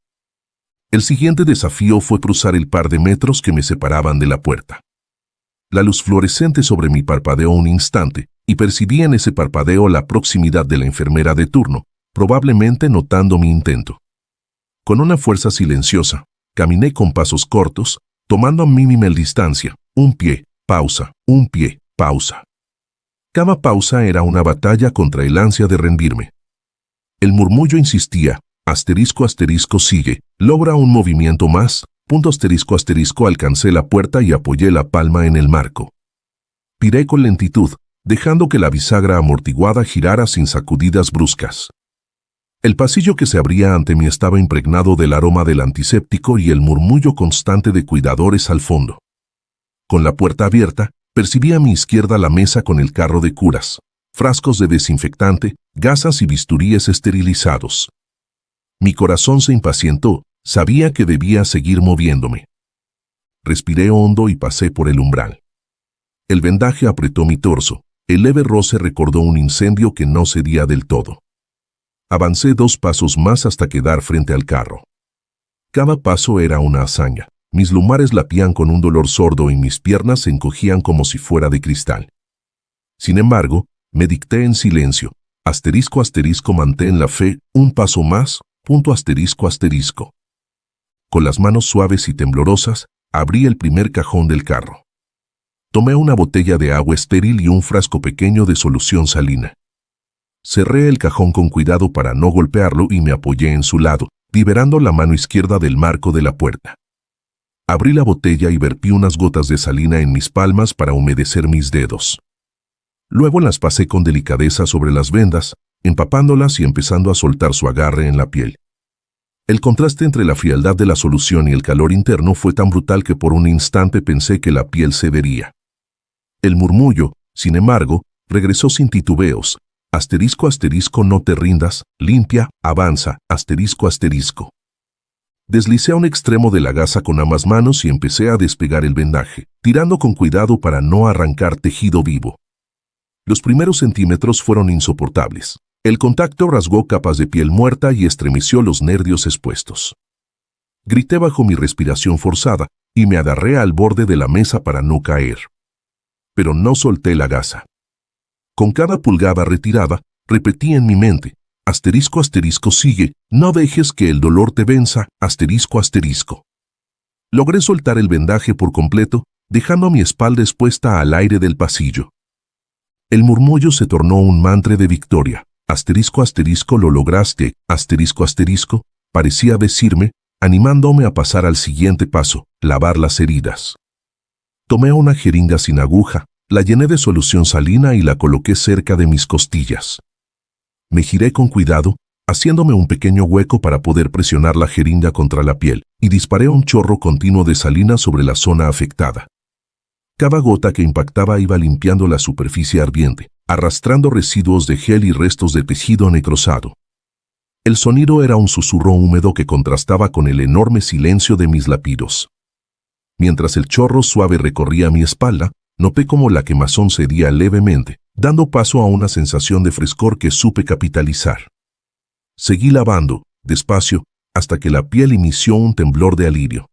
El siguiente desafío fue cruzar el par de metros que me separaban de la puerta. La luz fluorescente sobre mí parpadeó un instante, y percibí en ese parpadeo la proximidad de la enfermera de turno, probablemente notando mi intento. Con una fuerza silenciosa, caminé con pasos cortos, tomando mínima distancia, un pie, pausa, un pie, pausa. Cada pausa era una batalla contra el ansia de rendirme. El murmullo insistía, asterisco, asterisco, sigue, logra un movimiento más, punto asterisco, asterisco, alcancé la puerta y apoyé la palma en el marco. Piré con lentitud, dejando que la bisagra amortiguada girara sin sacudidas bruscas. El pasillo que se abría ante mí estaba impregnado del aroma del antiséptico y el murmullo constante de cuidadores al fondo. Con la puerta abierta, percibí a mi izquierda la mesa con el carro de curas, frascos de desinfectante, gasas y bisturíes esterilizados. Mi corazón se impacientó, sabía que debía seguir moviéndome. Respiré hondo y pasé por el umbral. El vendaje apretó mi torso, el leve roce recordó un incendio que no cedía del todo. Avancé 2 pasos más hasta quedar frente al carro. Cada paso era una hazaña. Mis lumares latían con un dolor sordo y mis piernas se encogían como si fuera de cristal. Sin embargo, me dicté en silencio. Asterisco, asterisco, mantén la fe, un paso más, punto asterisco, asterisco. Con las manos suaves y temblorosas, abrí el primer cajón del carro. Tomé una botella de agua estéril y un frasco pequeño de solución salina. Cerré el cajón con cuidado para no golpearlo y me apoyé en su lado, liberando la mano izquierda del marco de la puerta. Abrí la botella y vertí unas gotas de salina en mis palmas para humedecer mis dedos. Luego las pasé con delicadeza sobre las vendas, empapándolas y empezando a soltar su agarre en la piel. El contraste entre la frialdad de la solución y el calor interno fue tan brutal que por un instante pensé que la piel cedería. El murmullo, sin embargo, regresó sin titubeos. Asterisco, asterisco, no te rindas, limpia, avanza, asterisco, asterisco. Deslicé a un extremo de la gasa con ambas manos y empecé a despegar el vendaje, tirando con cuidado para no arrancar tejido vivo. Los primeros centímetros fueron insoportables. El contacto rasgó capas de piel muerta y estremeció los nervios expuestos. Grité bajo mi respiración forzada y me agarré al borde de la mesa para no caer. Pero no solté la gasa. Con cada pulgada retirada, repetí en mi mente, asterisco, asterisco, sigue, no dejes que el dolor te venza, asterisco, asterisco. Logré soltar el vendaje por completo, dejando mi espalda expuesta al aire del pasillo. El murmullo se tornó un mantra de victoria. Asterisco, asterisco, lo lograste, asterisco, asterisco, parecía decirme, animándome a pasar al siguiente paso, lavar las heridas. Tomé una jeringa sin aguja, la llené de solución salina y la coloqué cerca de mis costillas. Me giré con cuidado, haciéndome un pequeño hueco para poder presionar la jeringa contra la piel, y disparé un chorro continuo de salina sobre la zona afectada. Cada gota que impactaba iba limpiando la superficie ardiente, arrastrando residuos de gel y restos de tejido necrosado. El sonido era un susurro húmedo que contrastaba con el enorme silencio de mis latidos. Mientras el chorro suave recorría mi espalda, noté cómo la quemazón cedía levemente, dando paso a una sensación de frescor que supe capitalizar. Seguí lavando, despacio, hasta que la piel inició un temblor de alivio.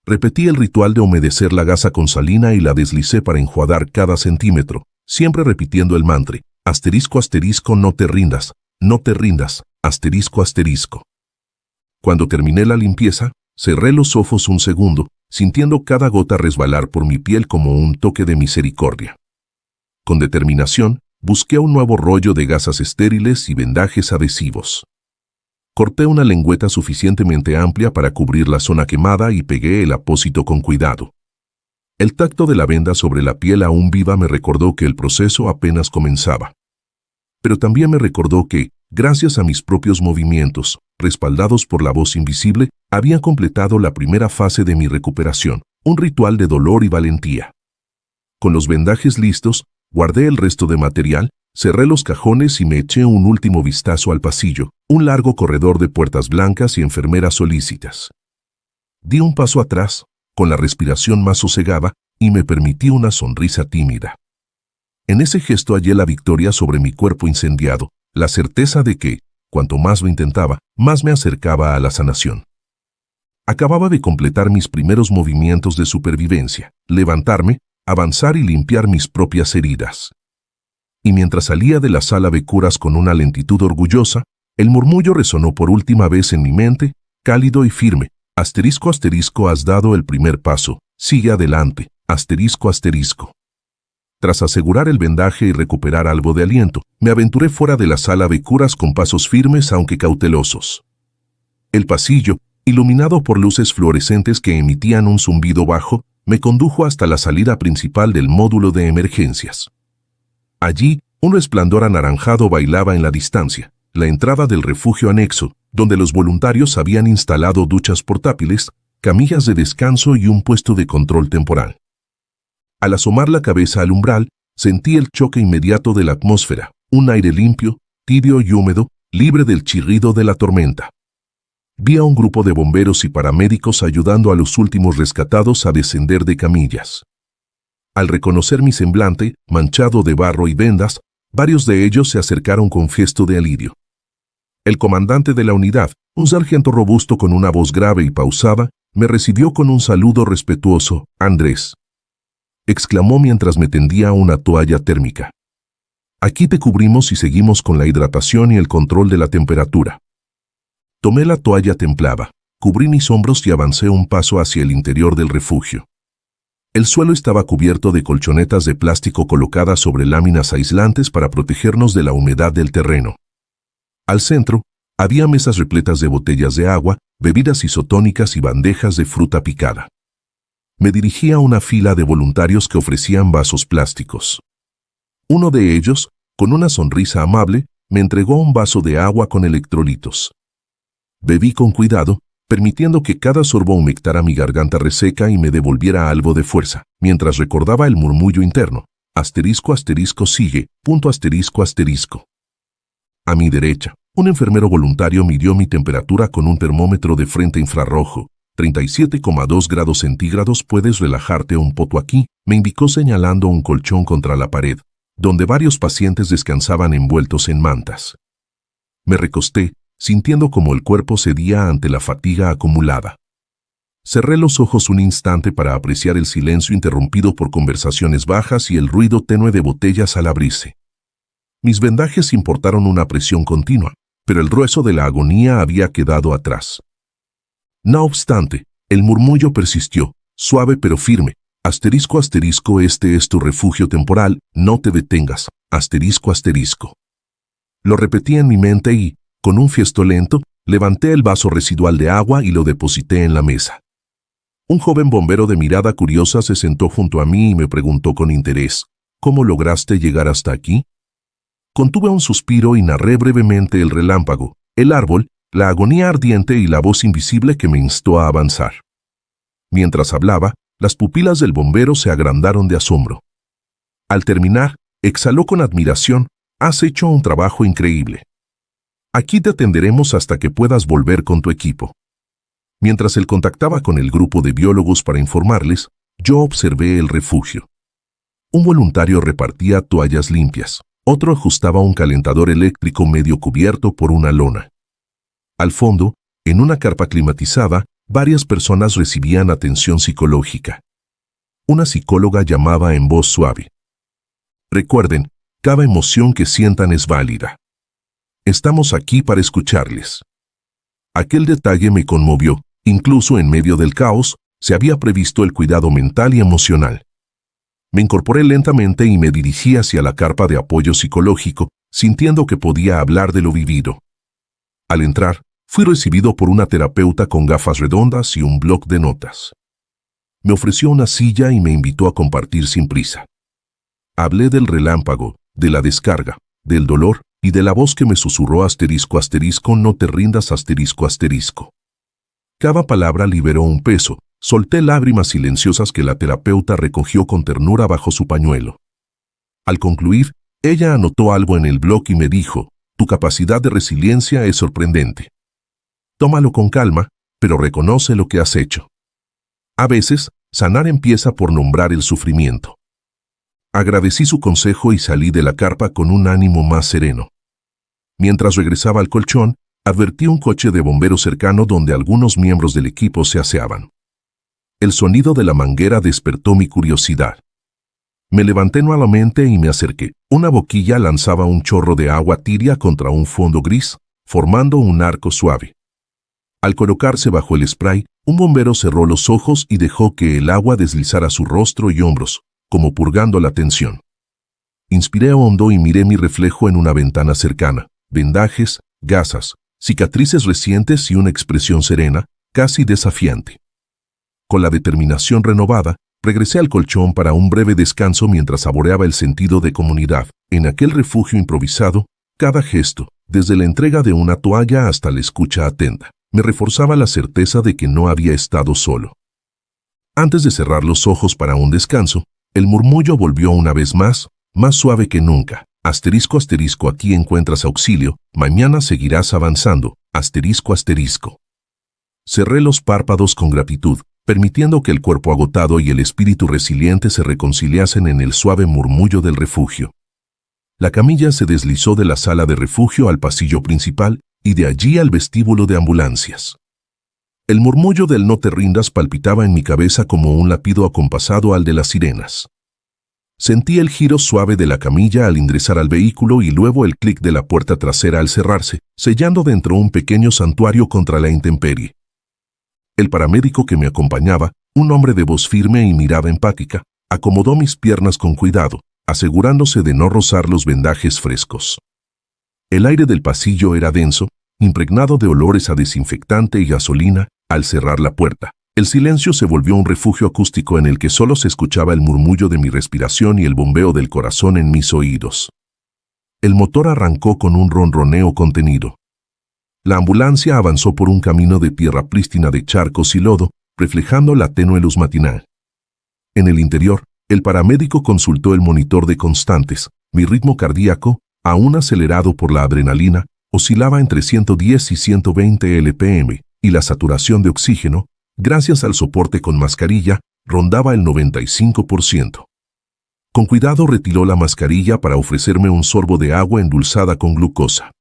Repetí el ritual de humedecer la gasa con salina y la deslicé para enjuagar cada centímetro, siempre repitiendo el mantra, asterisco, asterisco, no te rindas, asterisco, asterisco. Cuando terminé la limpieza, cerré los ojos un segundo, sintiendo cada gota resbalar por mi piel como un toque de misericordia. Con determinación, busqué un nuevo rollo de gasas estériles y vendajes adhesivos. Corté una lengüeta suficientemente amplia para cubrir la zona quemada y pegué el apósito con cuidado. El tacto de la venda sobre la piel aún viva me recordó que el proceso apenas comenzaba. Pero también me recordó que, gracias a mis propios movimientos, respaldados por la voz invisible, había completado la primera fase de mi recuperación, un ritual de dolor y valentía. Con los vendajes listos, guardé el resto de material, cerré los cajones y me eché un último vistazo al pasillo, un largo corredor de puertas blancas y enfermeras solícitas. Di un paso atrás, con la respiración más sosegada, y me permití una sonrisa tímida. En ese gesto hallé la victoria sobre mi cuerpo incendiado, la certeza de que, cuanto más lo intentaba, más me acercaba a la sanación. Acababa de completar mis primeros movimientos de supervivencia, levantarme, avanzar y limpiar mis propias heridas. Y mientras salía de la sala de curas con una lentitud orgullosa, el murmullo resonó por última vez en mi mente, cálido y firme. Asterisco, asterisco, has dado el primer paso, sigue adelante, asterisco, asterisco. Tras asegurar el vendaje y recuperar algo de aliento, me aventuré fuera de la sala de curas con pasos firmes aunque cautelosos. El pasillo, iluminado por luces fluorescentes que emitían un zumbido bajo, me condujo hasta la salida principal del módulo de emergencias. Allí, un resplandor anaranjado bailaba en la distancia, la entrada del refugio anexo, donde los voluntarios habían instalado duchas portátiles, camillas de descanso y un puesto de control temporal. Al asomar la cabeza al umbral, sentí el choque inmediato de la atmósfera, un aire limpio, tibio y húmedo, libre del chirrido de la tormenta. Vi a un grupo de bomberos y paramédicos ayudando a los últimos rescatados a descender de camillas. Al reconocer mi semblante, manchado de barro y vendas, varios de ellos se acercaron con gesto de alivio. El comandante de la unidad, un sargento robusto con una voz grave y pausada, me recibió con un saludo respetuoso. «Andrés», exclamó mientras me tendía una toalla térmica. «Aquí te cubrimos y seguimos con la hidratación y el control de la temperatura». Tomé la toalla templada, cubrí mis hombros y avancé un paso hacia el interior del refugio. El suelo estaba cubierto de colchonetas de plástico colocadas sobre láminas aislantes para protegernos de la humedad del terreno. Al centro, había mesas repletas de botellas de agua, bebidas isotónicas y bandejas de fruta picada. Me dirigí a una fila de voluntarios que ofrecían vasos plásticos. Uno de ellos, con una sonrisa amable, me entregó un vaso de agua con electrolitos. Bebí con cuidado, permitiendo que cada sorbo humectara mi garganta reseca y me devolviera algo de fuerza, mientras recordaba el murmullo interno. Asterisco, asterisco, sigue, punto, asterisco, asterisco. A mi derecha, un enfermero voluntario midió mi temperatura con un termómetro de frente infrarrojo. 37,2 grados centígrados. Puedes relajarte un poco aquí, me indicó señalando un colchón contra la pared, donde varios pacientes descansaban envueltos en mantas. Me recosté, sintiendo como el cuerpo cedía ante la fatiga acumulada. Cerré los ojos un instante para apreciar el silencio interrumpido por conversaciones bajas y el ruido tenue de botellas al abrirse. Mis vendajes importaron una presión continua, pero el grueso de la agonía había quedado atrás. No obstante, el murmullo persistió, suave pero firme. Asterisco, asterisco, este es tu refugio temporal, no te detengas. Asterisco, asterisco. Lo repetí en mi mente y, con un gesto lento, levanté el vaso residual de agua y lo deposité en la mesa. Un joven bombero de mirada curiosa se sentó junto a mí y me preguntó con interés, ¿cómo lograste llegar hasta aquí? Contuve un suspiro y narré brevemente el relámpago, el árbol, la agonía ardiente y la voz invisible que me instó a avanzar. Mientras hablaba, las pupilas del bombero se agrandaron de asombro. Al terminar, exhaló con admiración, has hecho un trabajo increíble. Aquí te atenderemos hasta que puedas volver con tu equipo. Mientras él contactaba con el grupo de biólogos para informarles, yo observé el refugio. Un voluntario repartía toallas limpias, otro ajustaba un calentador eléctrico medio cubierto por una lona. Al fondo, en una carpa climatizada, varias personas recibían atención psicológica. Una psicóloga llamaba en voz suave. Recuerden, cada emoción que sientan es válida. Estamos aquí para escucharles. Aquel detalle me conmovió, incluso en medio del caos, se había previsto el cuidado mental y emocional. Me incorporé lentamente y me dirigí hacia la carpa de apoyo psicológico, sintiendo que podía hablar de lo vivido. Al entrar, fui recibido por una terapeuta con gafas redondas y un bloc de notas. Me ofreció una silla y me invitó a compartir sin prisa. Hablé del relámpago, de la descarga, del dolor y de la voz que me susurró asterisco asterisco no te rindas asterisco asterisco. Cada palabra liberó un peso, solté lágrimas silenciosas que la terapeuta recogió con ternura bajo su pañuelo. Al concluir, ella anotó algo en el bloc y me dijo, tu capacidad de resiliencia es sorprendente. Tómalo con calma, pero reconoce lo que has hecho. A veces, sanar empieza por nombrar el sufrimiento. Agradecí su consejo y salí de la carpa con un ánimo más sereno. Mientras regresaba al colchón, advertí un coche de bomberos cercano donde algunos miembros del equipo se aseaban. El sonido de la manguera despertó mi curiosidad. Me levanté nuevamente y me acerqué. Una boquilla lanzaba un chorro de agua tibia contra un fondo gris, formando un arco suave. Al colocarse bajo el spray, un bombero cerró los ojos y dejó que el agua deslizara su rostro y hombros, como purgando la tensión. Inspiré hondo y miré mi reflejo en una ventana cercana. Vendajes, gasas, cicatrices recientes y una expresión serena, casi desafiante. Con la determinación renovada, regresé al colchón para un breve descanso mientras saboreaba el sentido de comunidad. En aquel refugio improvisado, cada gesto, desde la entrega de una toalla hasta la escucha atenta, me reforzaba la certeza de que no había estado solo. Antes de cerrar los ojos para un descanso, el murmullo volvió una vez más suave que nunca. Asterisco asterisco aquí encuentras auxilio, mañana seguirás avanzando. Asterisco asterisco. Cerré los párpados con gratitud, permitiendo que el cuerpo agotado y el espíritu resiliente se reconciliasen en el suave murmullo del refugio. La camilla se deslizó de la sala de refugio al pasillo principal y de allí al vestíbulo de ambulancias. El murmullo del no te rindas palpitaba en mi cabeza como un latido acompasado al de las sirenas. Sentí el giro suave de la camilla al ingresar al vehículo y luego el clic de la puerta trasera al cerrarse, sellando dentro un pequeño santuario contra la intemperie. El paramédico que me acompañaba, un hombre de voz firme y mirada empática, acomodó mis piernas con cuidado, asegurándose de no rozar los vendajes frescos. El aire del pasillo era denso, impregnado de olores a desinfectante y gasolina. Al cerrar la puerta, el silencio se volvió un refugio acústico en el que solo se escuchaba el murmullo de mi respiración y el bombeo del corazón en mis oídos. El motor arrancó con un ronroneo contenido. la ambulancia avanzó por un camino de tierra prístina de charcos y lodo, reflejando la tenue luz matinal. En el interior, el paramédico consultó el monitor de constantes. Mi ritmo cardíaco, aún acelerado por la adrenalina, oscilaba entre 110 y 120 LPM, y la saturación de oxígeno, gracias al soporte con mascarilla, rondaba el 95%. Con cuidado retiró la mascarilla para ofrecerme un sorbo de agua endulzada con glucosa.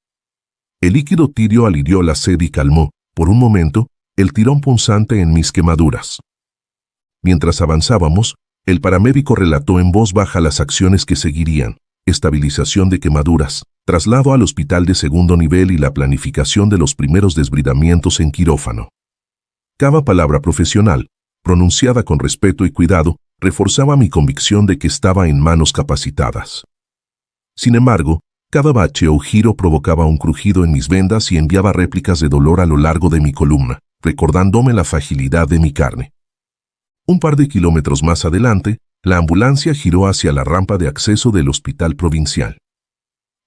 El líquido tibio alivió la sed y calmó, por un momento, el tirón punzante en mis quemaduras. Mientras avanzábamos, el paramédico relató en voz baja las acciones que seguirían: estabilización de quemaduras, traslado al hospital de segundo nivel y la planificación de los primeros desbridamientos en quirófano. Cada palabra profesional, pronunciada con respeto y cuidado, reforzaba mi convicción de que estaba en manos capacitadas. Sin embargo, cada bache o giro provocaba un crujido en mis vendas y enviaba réplicas de dolor a lo largo de mi columna, recordándome la fragilidad de mi carne. Un par de kilómetros más adelante, la ambulancia giró hacia la rampa de acceso del hospital provincial.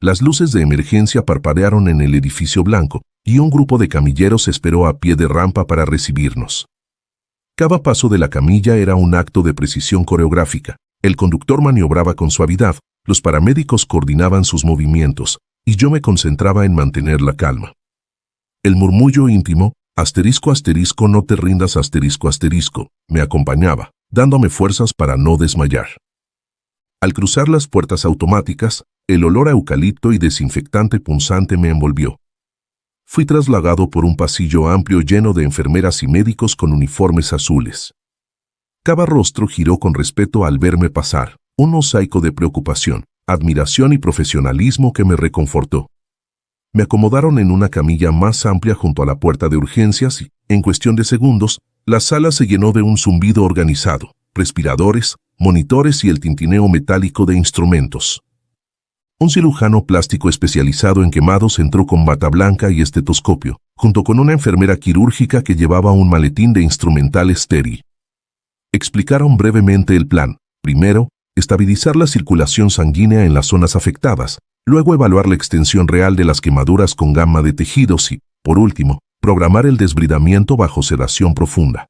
Las luces de emergencia parpadearon en el edificio blanco, y un grupo de camilleros esperó a pie de rampa para recibirnos. Cada paso de la camilla era un acto de precisión coreográfica. El conductor maniobraba con suavidad, los paramédicos coordinaban sus movimientos, y yo me concentraba en mantener la calma. El murmullo íntimo, asterisco asterisco no te rindas asterisco asterisco, me acompañaba, dándome fuerzas para no desmayar. Al cruzar las puertas automáticas, el olor a eucalipto y desinfectante punzante me envolvió. Fui trasladado por un pasillo amplio lleno de enfermeras y médicos con uniformes azules. Cada rostro giró con respeto al verme pasar, un mosaico de preocupación, admiración y profesionalismo que me reconfortó. Me acomodaron en una camilla más amplia junto a la puerta de urgencias y, en cuestión de segundos, la sala se llenó de un zumbido organizado, respiradores, monitores y el tintineo metálico de instrumentos. Un cirujano plástico especializado en quemados entró con bata blanca y estetoscopio, junto con una enfermera quirúrgica que llevaba un maletín de instrumental estéril. Explicaron brevemente el plan. Primero, estabilizar la circulación sanguínea en las zonas afectadas, luego evaluar la extensión real de las quemaduras con gama de tejidos y, por último, programar el desbridamiento bajo sedación profunda.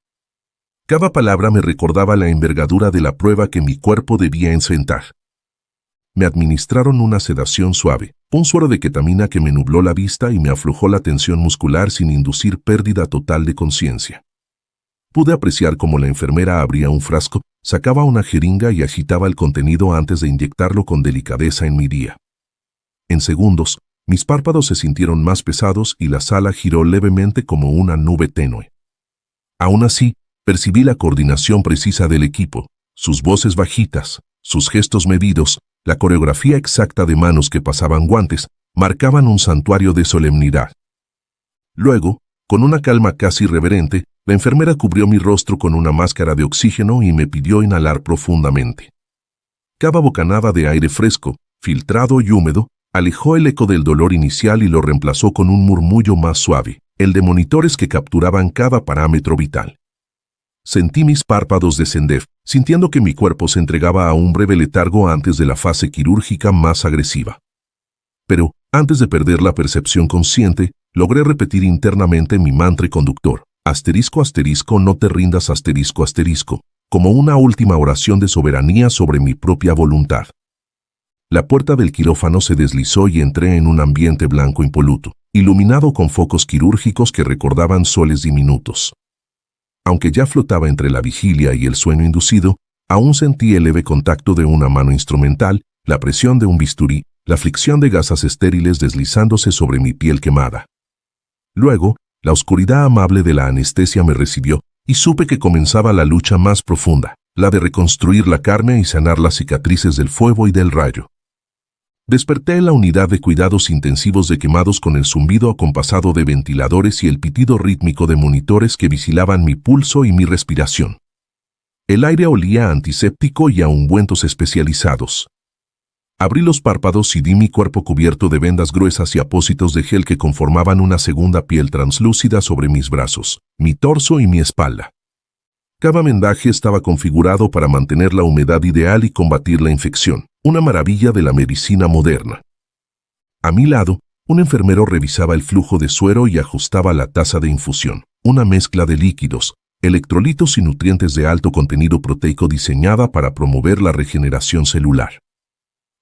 Cada palabra me recordaba la envergadura de la prueba que mi cuerpo debía enfrentar. Me administraron una sedación suave, un suero de ketamina que me nubló la vista y me aflojó la tensión muscular sin inducir pérdida total de conciencia. Pude apreciar cómo la enfermera abría un frasco, sacaba una jeringa y agitaba el contenido antes de inyectarlo con delicadeza en mi día. En segundos, mis párpados se sintieron más pesados y la sala giró levemente como una nube tenue. Aún así, percibí la coordinación precisa del equipo, sus voces bajitas, sus gestos medidos, la coreografía exacta de manos que pasaban guantes, marcaban un santuario de solemnidad. Luego, con una calma casi reverente, la enfermera cubrió mi rostro con una máscara de oxígeno y me pidió inhalar profundamente. Cada bocanada de aire fresco, filtrado y húmedo, alejó el eco del dolor inicial y lo reemplazó con un murmullo más suave, el de monitores que capturaban cada parámetro vital. Sentí mis párpados descender, sintiendo que mi cuerpo se entregaba a un breve letargo antes de la fase quirúrgica más agresiva. Pero, antes de perder la percepción consciente, logré repetir internamente mi mantra conductor, asterisco asterisco no te rindas asterisco asterisco, como una última oración de soberanía sobre mi propia voluntad. La puerta del quirófano se deslizó y entré en un ambiente blanco impoluto, iluminado con focos quirúrgicos que recordaban soles diminutos. Aunque ya flotaba entre la vigilia y el sueño inducido, aún sentí el leve contacto de una mano instrumental, la presión de un bisturí, la fricción de gasas estériles deslizándose sobre mi piel quemada. Luego, la oscuridad amable de la anestesia me recibió, y supe que comenzaba la lucha más profunda, la de reconstruir la carne y sanar las cicatrices del fuego y del rayo. Desperté en la unidad de cuidados intensivos de quemados con el zumbido acompasado de ventiladores y el pitido rítmico de monitores que vigilaban mi pulso y mi respiración. El aire olía a antiséptico y a ungüentos especializados. Abrí los párpados y vi mi cuerpo cubierto de vendas gruesas y apósitos de gel que conformaban una segunda piel translúcida sobre mis brazos, mi torso y mi espalda. Cada vendaje estaba configurado para mantener la humedad ideal y combatir la infección, una maravilla de la medicina moderna. A mi lado, Un enfermero revisaba el flujo de suero y ajustaba la tasa de infusión, una mezcla de líquidos, electrolitos y nutrientes de alto contenido proteico diseñada para promover la regeneración celular.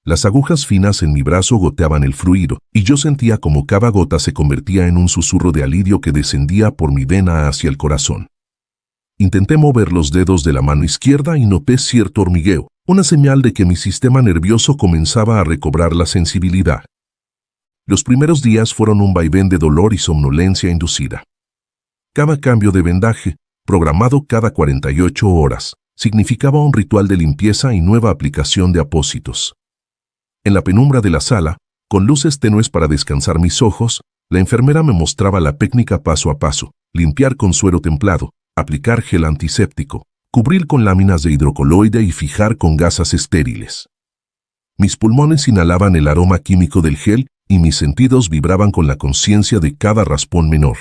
Las agujas finas en mi brazo goteaban el fluido, y yo sentía como cada gota se convertía en un susurro de alivio que descendía por mi vena hacia el corazón. Intenté mover los dedos de la mano izquierda y noté cierto hormigueo, una señal de que mi sistema nervioso comenzaba a recobrar la sensibilidad. Los primeros días fueron un vaivén de dolor y somnolencia inducida. Cada cambio de vendaje, programado cada 48 horas, significaba un ritual de limpieza y nueva aplicación de apósitos. En la penumbra de la sala, con luces tenues para descansar mis ojos, la enfermera me mostraba la técnica paso a paso: limpiar con suero templado, aplicar gel antiséptico, cubrir con láminas de hidrocoloide y fijar con gasas estériles. Mis pulmones inhalaban el aroma químico del gel y mis sentidos vibraban con la conciencia de cada raspón menor.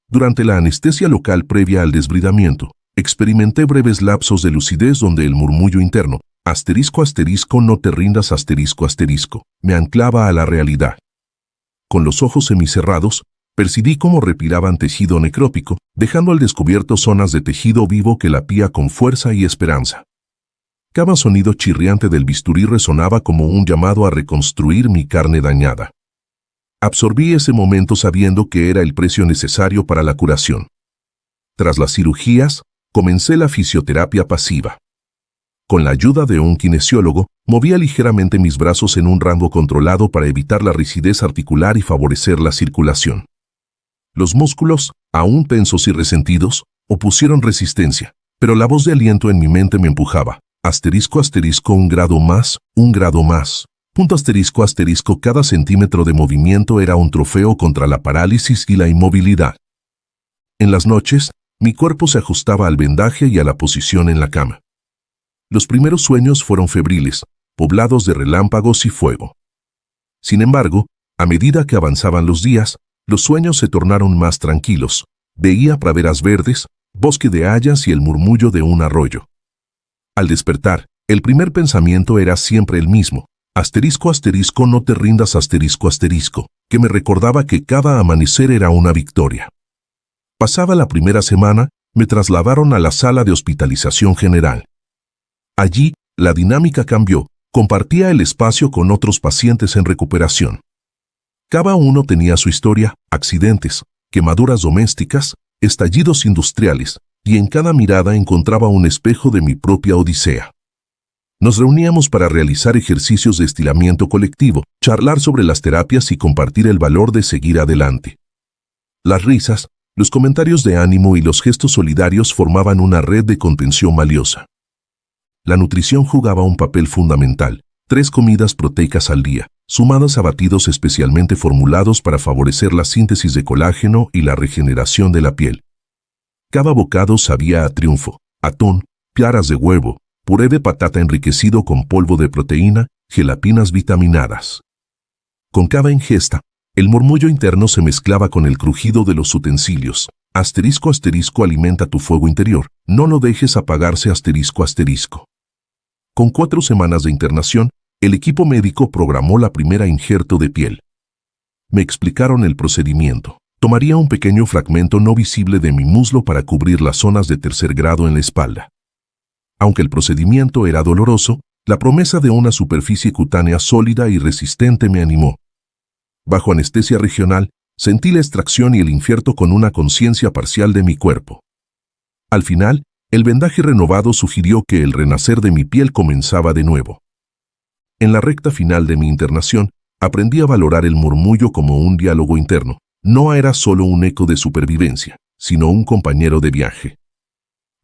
Durante la anestesia local previa al desbridamiento, experimenté breves lapsos de lucidez donde el murmullo interno, asterisco asterisco no te rindas asterisco asterisco, me anclaba a la realidad. Con los ojos semicerrados, percibí cómo respiraban tejido necrótico, dejando al descubierto zonas de tejido vivo que lapía con fuerza y esperanza. Cada sonido chirriante del bisturí resonaba como un llamado a reconstruir mi carne dañada. Absorbí ese momento sabiendo que era el precio necesario para la curación. Tras las cirugías, comencé la fisioterapia pasiva. Con la ayuda de un kinesiólogo, movía ligeramente mis brazos en un rango controlado para evitar la rigidez articular y favorecer la circulación. Los músculos, aún tensos y resentidos, opusieron resistencia, pero la voz de aliento en mi mente me empujaba. Asterisco asterisco un grado más, punto asterisco asterisco cada centímetro de movimiento era un trofeo contra la parálisis y la inmovilidad. En las noches, mi cuerpo se ajustaba al vendaje y a la posición en la cama. Los primeros sueños fueron febriles, poblados de relámpagos y fuego. Sin embargo, a medida que avanzaban los días, los sueños se tornaron más tranquilos. Veía praderas verdes, bosque de hayas y el murmullo de un arroyo. Al despertar, el primer pensamiento era siempre el mismo: asterisco asterisco no te rindas asterisco asterisco, que me recordaba que cada amanecer era una victoria. Pasada la primera semana, me trasladaron a la sala de hospitalización general. Allí, la dinámica cambió, compartía el espacio con otros pacientes en recuperación. Cada uno tenía su historia: accidentes, quemaduras domésticas, estallidos industriales, y en cada mirada encontraba un espejo de mi propia odisea. Nos reuníamos para realizar ejercicios de estiramiento colectivo, charlar sobre las terapias y compartir el valor de seguir adelante. Las risas, los comentarios de ánimo y los gestos solidarios formaban una red de contención valiosa. La nutrición jugaba un papel fundamental: 3 comidas proteicas al día, sumadas a batidos especialmente formulados para favorecer la síntesis de colágeno y la regeneración de la piel. Cada bocado sabía a triunfo: atún, claras de huevo, puré de patata enriquecido con polvo de proteína, gelatinas vitaminadas. Con cada ingesta, el murmullo interno se mezclaba con el crujido de los utensilios. Asterisco asterisco alimenta tu fuego interior, no lo dejes apagarse asterisco asterisco. Con 4 semanas de internación, el equipo médico programó la primera injerto de piel. Me explicaron el procedimiento. Tomaría un pequeño fragmento no visible de mi muslo para cubrir las zonas de tercer grado en la espalda. Aunque el procedimiento era doloroso, la promesa de una superficie cutánea sólida y resistente me animó. Bajo anestesia regional, sentí la extracción y el injerto con una conciencia parcial de mi cuerpo. Al final, el vendaje renovado sugirió que el renacer de mi piel comenzaba de nuevo. En la recta final de mi internación, aprendí a valorar el murmullo como un diálogo interno. No era solo un eco de supervivencia, sino un compañero de viaje.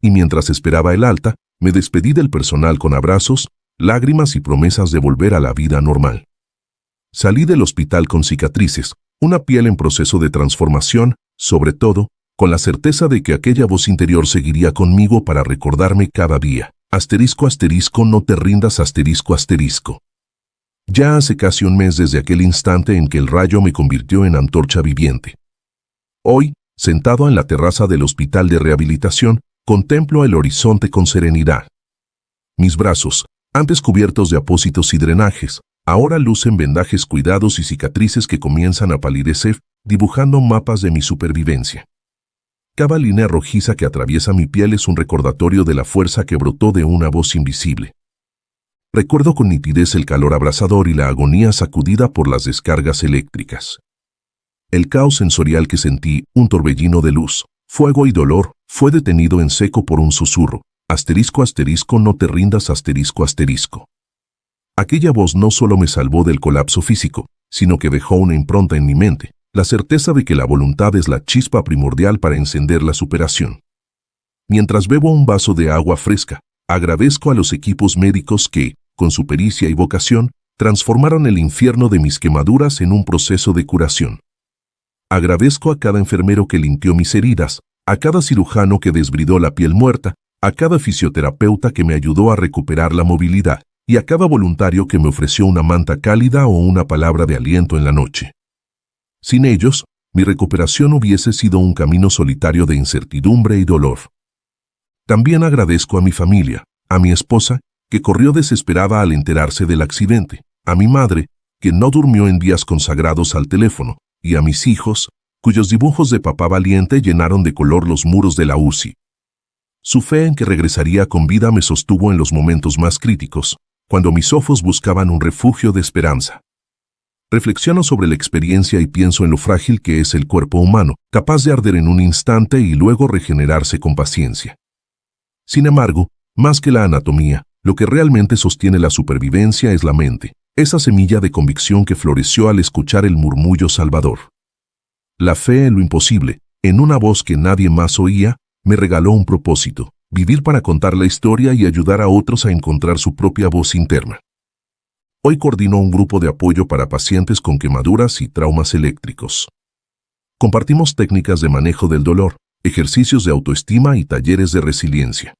Y mientras esperaba el alta, me despedí del personal con abrazos, lágrimas y promesas de volver a la vida normal. Salí del hospital con cicatrices, una piel en proceso de transformación, sobre todo, con la certeza de que aquella voz interior seguiría conmigo para recordarme cada día: asterisco asterisco no te rindas asterisco asterisco. Ya hace casi un mes desde aquel instante en que el rayo me convirtió en antorcha viviente. Hoy, sentado en la terraza del hospital de rehabilitación, contemplo el horizonte con serenidad. Mis brazos, antes cubiertos de apósitos y drenajes, Ahora lucen vendajes cuidados y cicatrices que comienzan a palidecer, dibujando mapas de mi supervivencia. Cada línea rojiza que atraviesa mi piel es un recordatorio de la fuerza que brotó de una voz invisible. Recuerdo con nitidez el calor abrasador y la agonía sacudida por las descargas eléctricas. El caos sensorial que sentí, un torbellino de luz, fuego y dolor, fue detenido en seco por un susurro. Asterisco, asterisco, no te rindas, asterisco, asterisco. Aquella voz no solo me salvó del colapso físico, sino que dejó una impronta en mi mente, la certeza de que la voluntad es la chispa primordial para encender la superación. Mientras bebo un vaso de agua fresca, agradezco a los equipos médicos que, con su pericia y vocación, transformaron el infierno de mis quemaduras en un proceso de curación. Agradezco a cada enfermero que limpió mis heridas, a cada cirujano que desbridó la piel muerta, a cada fisioterapeuta que me ayudó a recuperar la movilidad, y a cada voluntario que me ofreció una manta cálida o una palabra de aliento en la noche. Sin ellos, mi recuperación hubiese sido un camino solitario de incertidumbre y dolor. También agradezco a mi familia, a mi esposa, que corrió desesperada al enterarse del accidente, a mi madre, que no durmió en días consagrados al teléfono, y a mis hijos, cuyos dibujos de papá valiente llenaron de color los muros de la UCI. Su fe en que regresaría con vida me sostuvo en los momentos más críticos, cuando mis ojos buscaban un refugio de esperanza. Reflexiono sobre la experiencia y pienso en lo frágil que es el cuerpo humano, capaz de arder en un instante y luego regenerarse con paciencia. Sin embargo, más que la anatomía, lo que realmente sostiene la supervivencia es la mente, esa semilla de convicción que floreció al escuchar el murmullo salvador. La fe en lo imposible, en una voz que nadie más oía, me regaló un propósito: vivir para contar la historia y ayudar a otros a encontrar su propia voz interna. Hoy coordino un grupo de apoyo para pacientes con quemaduras y traumas eléctricos. Compartimos técnicas de manejo del dolor, ejercicios de autoestima y talleres de resiliencia.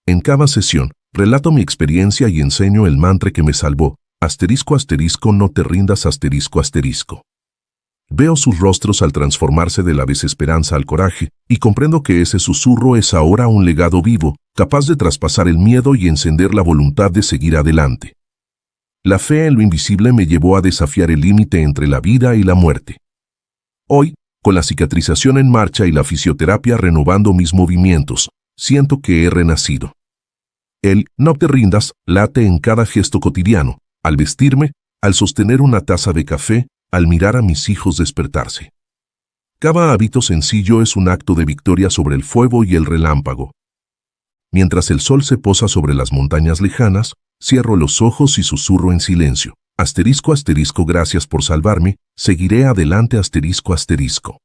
En cada sesión, relato mi experiencia y enseño el mantra que me salvó: asterisco, asterisco, no te rindas, asterisco, asterisco. Veo sus rostros al transformarse de la desesperanza al coraje, y comprendo que ese susurro es ahora un legado vivo, capaz de traspasar el miedo y encender la voluntad de seguir adelante. La fe en lo invisible me llevó a desafiar el límite entre la vida y la muerte. Hoy, con la cicatrización en marcha y la fisioterapia renovando mis movimientos, siento que he renacido. El no te rindas late en cada gesto cotidiano, al vestirme, al sostener una taza de café, al mirar a mis hijos despertarse. Cada hábito sencillo es un acto de victoria sobre el fuego y el relámpago. Mientras el sol se posa sobre las montañas lejanas, cierro los ojos y susurro en silencio: asterisco, asterisco, gracias por salvarme, seguiré adelante, asterisco, asterisco.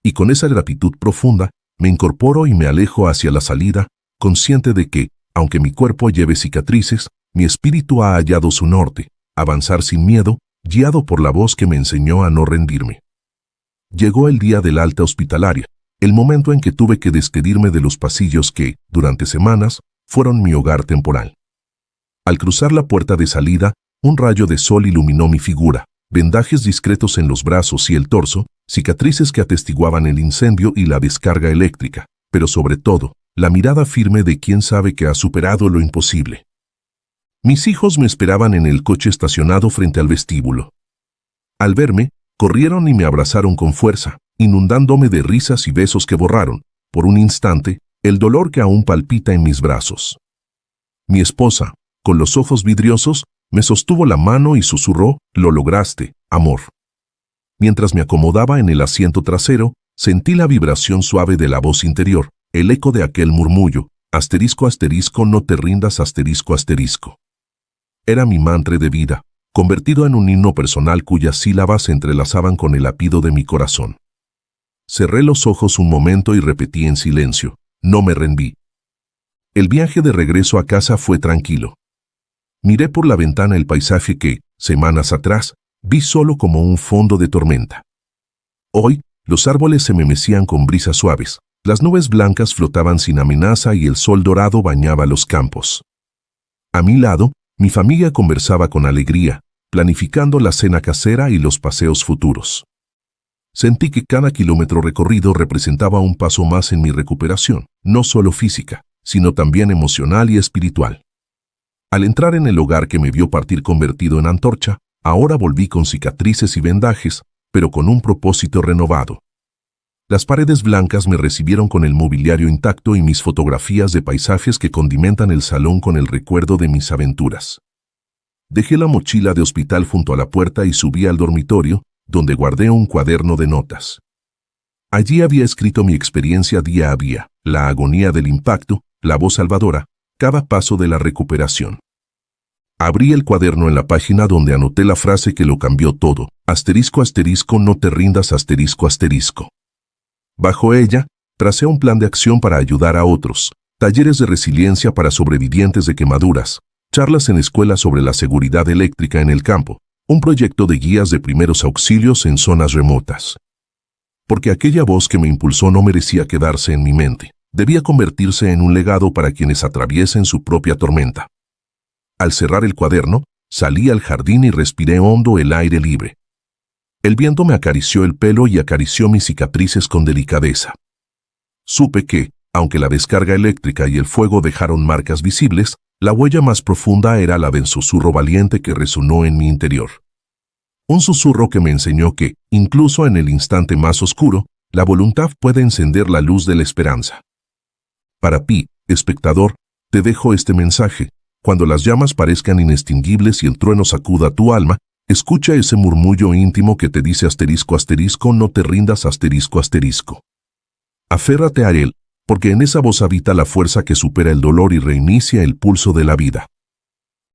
Y con esa gratitud profunda, me incorporo y me alejo hacia la salida, consciente de que, aunque mi cuerpo lleve cicatrices, mi espíritu ha hallado su norte: avanzar sin miedo, guiado por la voz que me enseñó a no rendirme. Llegó el día del alta hospitalaria, el momento en que tuve que despedirme de los pasillos que, durante semanas, fueron mi hogar temporal. Al cruzar la puerta de salida, un rayo de sol iluminó mi figura, vendajes discretos en los brazos y el torso, cicatrices que atestiguaban el incendio y la descarga eléctrica, pero sobre todo, la mirada firme de quien sabe que ha superado lo imposible. Mis hijos me esperaban en el coche estacionado frente al vestíbulo. Al verme, corrieron y me abrazaron con fuerza, inundándome de risas y besos que borraron, por un instante, el dolor que aún palpita en mis brazos. Mi esposa, con los ojos vidriosos, me sostuvo la mano y susurró: lo lograste, amor. Mientras me acomodaba en el asiento trasero, sentí la vibración suave de la voz interior, el eco de aquel murmullo: asterisco, asterisco, no te rindas, asterisco, asterisco. Era mi mantra de vida, convertido en un himno personal cuyas sílabas se entrelazaban con el latido de mi corazón. Cerré los ojos un momento y repetí en silencio: no me rendí. El viaje de regreso a casa fue tranquilo. Miré por la ventana el paisaje que, semanas atrás, vi solo como un fondo de tormenta. Hoy, los árboles se me mecían con brisas suaves, las nubes blancas flotaban sin amenaza y el sol dorado bañaba los campos. A mi lado, mi familia conversaba con alegría, planificando la cena casera y los paseos futuros. Sentí que cada kilómetro recorrido representaba un paso más en mi recuperación, no solo física, sino también emocional y espiritual. Al entrar en el hogar que me vio partir convertido en antorcha, ahora volví con cicatrices y vendajes, pero con un propósito renovado. Las paredes blancas me recibieron con el mobiliario intacto y mis fotografías de paisajes que condimentan el salón con el recuerdo de mis aventuras. Dejé la mochila de hospital junto a la puerta y subí al dormitorio, donde guardé un cuaderno de notas. Allí había escrito mi experiencia día a día, la agonía del impacto, la voz salvadora, cada paso de la recuperación. Abrí el cuaderno en la página donde anoté la frase que lo cambió todo, asterisco asterisco no te rindas asterisco asterisco. Bajo ella, tracé un plan de acción para ayudar a otros, talleres de resiliencia para sobrevivientes de quemaduras, charlas en escuelas sobre la seguridad eléctrica en el campo, un proyecto de guías de primeros auxilios en zonas remotas. Porque aquella voz que me impulsó no merecía quedarse en mi mente, debía convertirse en un legado para quienes atraviesen su propia tormenta. Al cerrar el cuaderno, salí al jardín y respiré hondo el aire libre. El viento me acarició el pelo y acarició mis cicatrices con delicadeza. Supe que, aunque la descarga eléctrica y el fuego dejaron marcas visibles, la huella más profunda era la del susurro valiente que resonó en mi interior. Un susurro que me enseñó que, incluso en el instante más oscuro, la voluntad puede encender la luz de la esperanza. Para ti, espectador, te dejo este mensaje. Cuando las llamas parezcan inextinguibles y el trueno sacuda tu alma, escucha ese murmullo íntimo que te dice asterisco asterisco no te rindas asterisco asterisco. Aférrate a él, porque en esa voz habita la fuerza que supera el dolor y reinicia el pulso de la vida.